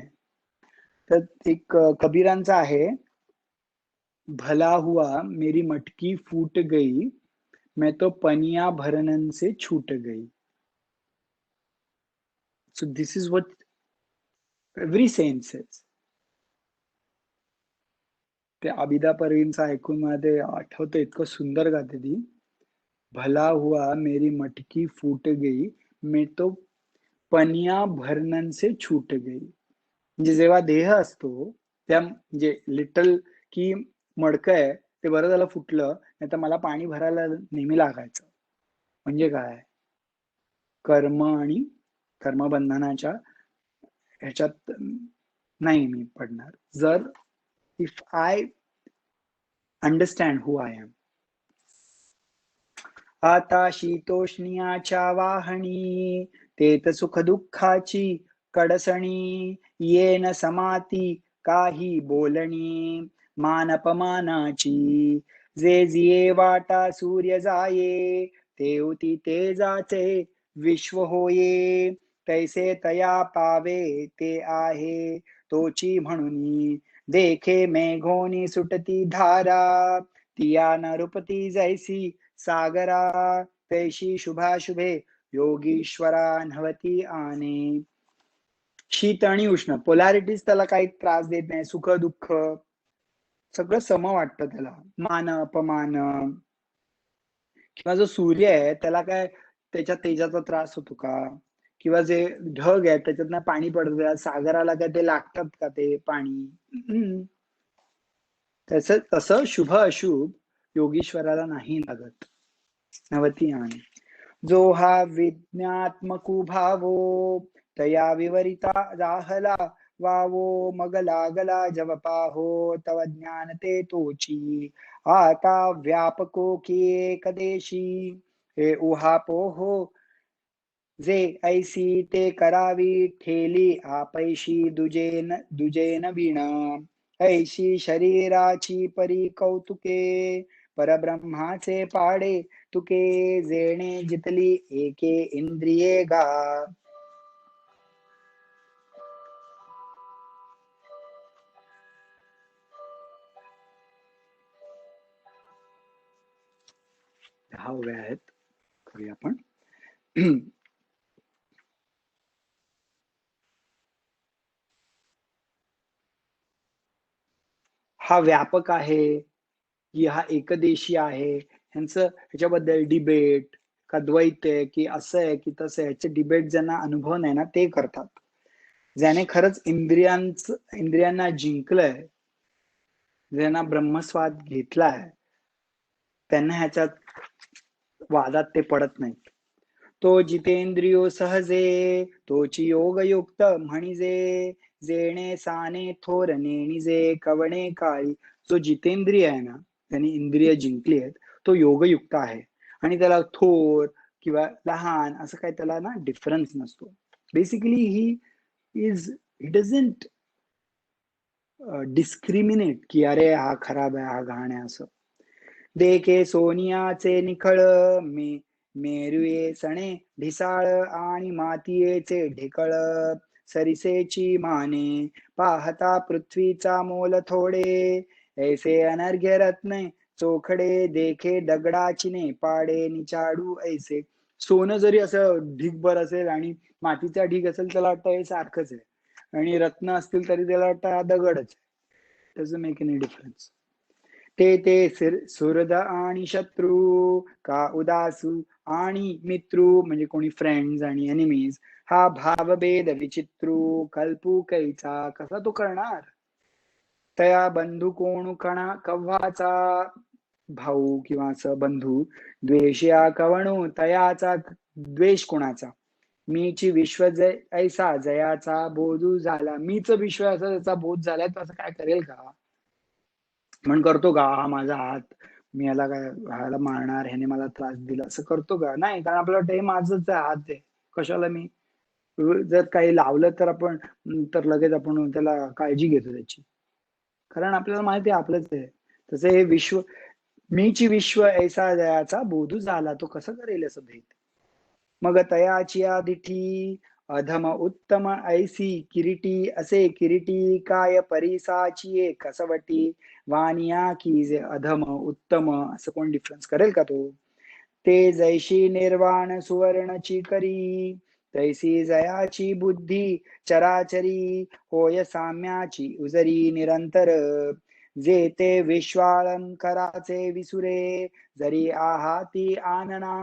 तर एक कबीरांचा आहे, भला हुआ मेरी मटकी फूट गई, मैं तो पनिया भरनन से छूट गई. So this is what every saint says. ते आबिदा परवीनचं ऐकून मला ते आठवतं, इतकं सुंदर गाते ती. भला हुआ मेरी मटकी फूट गई, मैं तो पनिया भरनन से छूट गई. म्हणजे जेव्हा देह असतो त्या म्हणजे लिटल की मडकं आहे ते बरं झालं फुटलं, नाहीतर मला पाणी भरायला नेहमी लागायचं. म्हणजे काय? कर्म आणि कर्मबंधनाच्या ह्याच्यात नाही मी पडणार. जर if I understand who I am. आता शीतोष्णियाच्या वाहणी, तेत सुख दुःखाची कडसणी, येन समाती काही बोलणी, मानपमानाची, जे जिये वाटा सूर्य जाये, तेवती तेजाचे विश्व होये, तैसे तया पावे ते आहे, तोची म्हणून देखे मेघोनी सुटती धारा, तिया नरुपती जैसी सागरा, तैशी शुभाशुभे योगीश्वरा नव्हती आने. शीत आणि उष्ण पोलॅरिटीज त्याला काही त्रास देत नाही. सुख दुःख सगळं सम वाटतं त्याला. मान अपमान किंवा जो सूर्य आहे त्याला काय त्याच्या तेजाचा त्रास होतो का? किंवा जे ढग आहेत त्याच्यातनं पाणी पडतं सागराला काय ते लागतात का ते पाणी? तसं तसं शुभ अशुभ योगीश्वराला नाही लागत. नवती आणि जो हा विज्ञात्मको भावो तया विवरिता राहला वावो मग लागला जव पाहो तव ज्ञान ते तोची आता व्यापको की एकदेशी हे उहापोहो जे ऐसी ते करावी ठेली आपैशी दुजेन विण ऐशी शरीराची परी कौतुके परब्रह्माचे पाडे तुके जेणे जितली एके इंद्रिये गा. हा उभे आहेत करूया आपण. हा व्यापक आहे की हा एकदेशी आहे ह्यांचं ह्याच्याबद्दल डिबेट का द्वैत आहे की असं आहे की तसं आहे ह्याचे डिबेट ज्यांना अनुभव नाही ना ते करतात. ज्याने खरंच इंद्रियांना जिंकलंय, ज्यांना ब्रह्मस्वाद घेतलाय त्यांना ह्याच्यात वादात ते पडत नाहीत. तो जितेंद्रियो सहजे तोची योगयुक्त म्हणजे जेणे साने थोर नेणिजे कवणे काळी. जो जितेंद्रिय आहे ना त्यांनी इंद्रिय जिंकली आहेत तो योगयुक्त आहे आणि त्याला थोर किंवा लहान असं काही त्याला ना डिफरन्स नसतो. बेसिकली ही डझंट डिस्क्रिमिनेट की अरे हा खराब आहे हा घाण आहे असं. देखे सोनियाचे निखळ मेरुये सणे ढिसाळ आणि मातीयेचे ढेकळ सरिसेची माने पाहता पृथ्वीचा मोल थोडे ऐसे अनर्घ्य रत्ने चोखडे देखे दगडाचिने पाडे निचाडू ऐसे. सोनं जरी असं ढीगभर असेल आणि मातीचा ढीग असेल त्याला वाटतं हे सारखंच आहे आणि रत्न असतील तरी त्याला वाटतं हा दगडच आहे. Doesn't make any difference. ते सुहृद आणि शत्रू का उदासू आणि मित्रू म्हणजे कोणी फ्रेंड्स आणि एनिमीज हा भावभेद विचित्रू कल्पू कैचा कसा तो करणार. तया बंधू कोण कणा कव्हाचा भाऊ किंवा असं बंधू द्वेषया कवणू तयाचा द्वेष कोणाचा. मीची विश्व ऐसा जयाचा बोधू झाला. मीच विश्व असा त्याचा बोध झालाय तो असं काय करेल का. म्हण करतो का हा माझा हात मी याला काय ह्याला मारणार ह्याने मला त्रास दिला असं करतो का. नाही कारण आपल्याला वाटतं हे माझंच हात आहे कशाला मी जर काही लावलं तर आपण तर लगेच आपण त्याला काळजी घेतो त्याची कारण आपल्याला माहिती आहे आपलंच आहे. तसं हे विश्व मीची विश्व ऐसा जयाचा बोधू झाला तो कसं करेल असं भेद. मग तयाची दिठी अधम उत्तम ऐसी किरीटी असे किरीटी काय परिसाची कसवटी वानिया की जे अधम उत्तम असं कोण डिफरन्स करेल का तो. ते जैशी निर्वाण सुवर्णची करी तैसी जयाची बुद्धी चराचरी होय साम्याची उजरी निरंतर. जे ते विश्वाळंकराचे विसुरे जरी आहाती आनना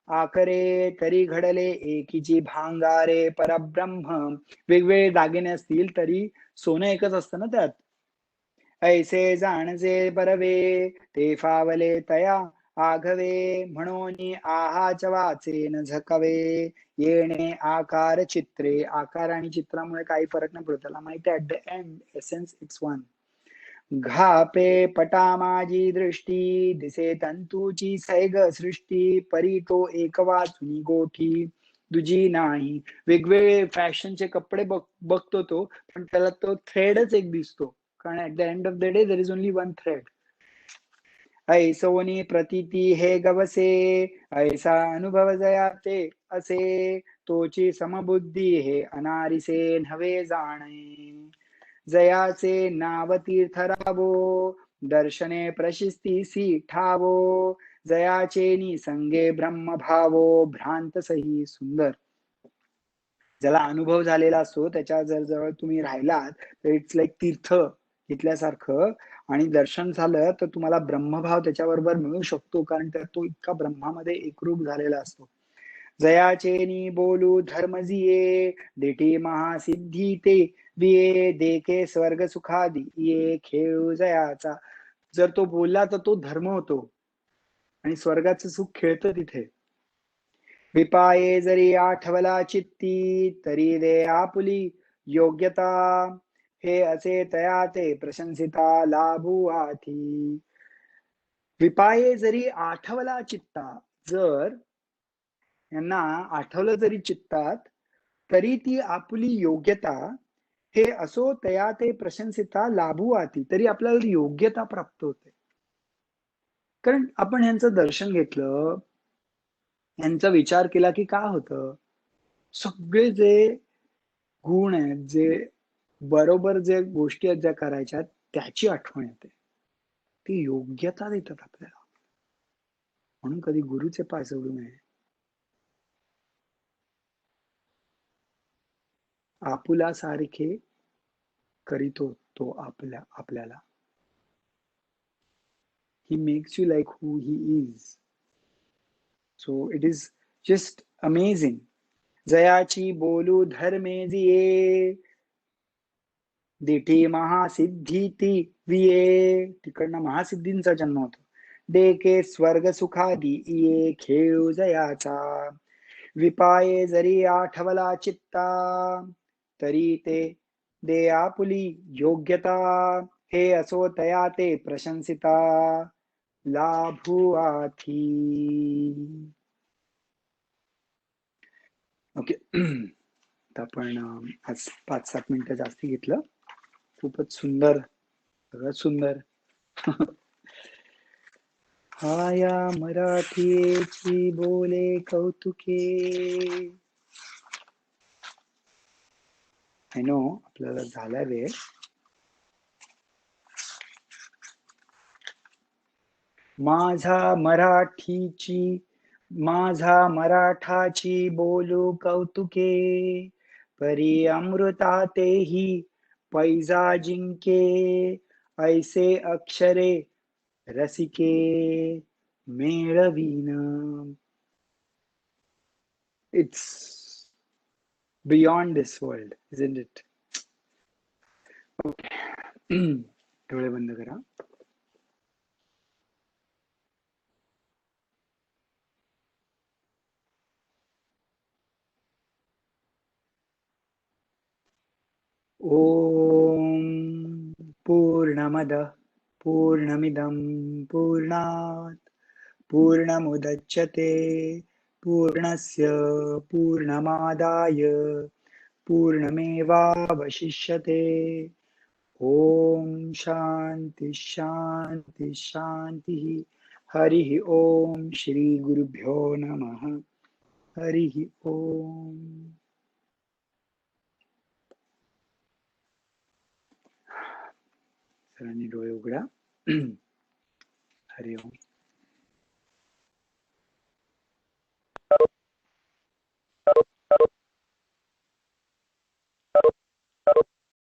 आकरे तरी घडले एकीची भांगारे परब्रह्म. वेगवेगळे दागिने असतील तरी सोनं एकच असतं ना त्यात. ऐसे जाणजे बरवे ते फावले तया आघवे म्हणून आहाच वाचे न झकवे येणे आकार चित्रे. आकार आणि चित्रामुळे काही फरक नाही पडत त्याला माहिती आहे. At the end essence it's one. घापे पटा माझी दृष्टी दिसे तंतूची सैग सृष्टी परी तो एक वाचुनी गोठी दुजी नाही. वेगवेगळे फॅशनचे कपडे बघतो तो पण त्याला तो थ्रेडच एक दिसतो कारण at the end of the day there is only one thread. ऐसोनी प्रतीती हे गवसे ऐसा अनुभव जया ते असे तोची समबुद्धी हे अनारिसे नव्हे जाणे. जयाचे नाव तीर्थ रावो, दर्शने प्रशिस्तीसी ठावो, जयाचे निसंगे ब्रह्म भावो, भ्रांत सही सुंदर. ज्याला अनुभव झालेला असतो त्याच्या जवळ तुम्ही राहिलात तर इट्स लाईक तीर्थ घेतल्यासारखं, आणि दर्शन झालं तर तुम्हाला ब्रह्मभाव त्याच्याबरोबर मिळू शकतो, कारण तो इतका ब्रह्मामध्ये एकरूप झालेला असतो. जयाचेनी बोलू धर्म जिये, देठी महासिद्धी ते विये, देखे स्वर्ग सुखादी ये, खेळू जयाचा. जर तो बोलला तर तो धर्म होतो आणि स्वर्गाचं सुख खेळतं तिथे. विपाये जरी आठवला चित्ती, तरी दे आपुली योग्यता, हे असे तया ते प्रशंसिता लाभू आठी. विपाये जरी आठवला चित्ता, जर यांना आठवलं जरी चित्तात, तरी ती आपुली योग्यता, हे असो तया ते प्रशंसिता लाभू आती, तरी आपल्याला योग्यता प्राप्त होते. कारण आपण यांचं दर्शन घेतलं, यांचा विचार केला की काय होतं, सगळे जे गुण आहेत, जे बरोबर जे गोष्टी आहेत ज्या करायच्या त्याची आठवण येते. ती योग्यता देतात आपल्याला. म्हणून कधी गुरुचे पाय सोडू नये. आपुला सारखे करीतो तो आपल्याला. He makes you like who he is. So it is just amazing. जयाची बोलू धर्मे जिये, दिठी महासिद्धी ती विये, तिकडनं महासिद्धींचा जन्म होतो. देके स्वर्ग सुखादी ये, खेळू जयाचा. विपाये जरी आठवला चित्ता, तरी ते दे आपुली योग्यता, हे असो तया ते प्रशंसिता लाभू आठी. ओके. आपण आज 5-7 मिनिटं जास्ती घेतलं. खूपच सुंदर, सगळं सुंदर. हा या मराठीची बोले कौतुके. आय नो आपल्याला झाला वेळ. माझा मराठाची बोलू कौतुके, परी अमृता तेही पैजा जिंके, ऐसे अक्षरे रसिके मेळवीन. It's beyond this world, isn't it? Okay. डोळे बंद करा. ओम पूर्णमद पूर्णमिदं पूर्णात् पूर्णमुदच्यते, पूर्णस्य पूर्णमादाय पूर्णमेवावशिष्यते. ओम शांति शांति शांति. हरि ओम. श्री गुरुभ्यो नमः. हरि ओम. सर्वांनी डोळे उघडा. हरि ओम.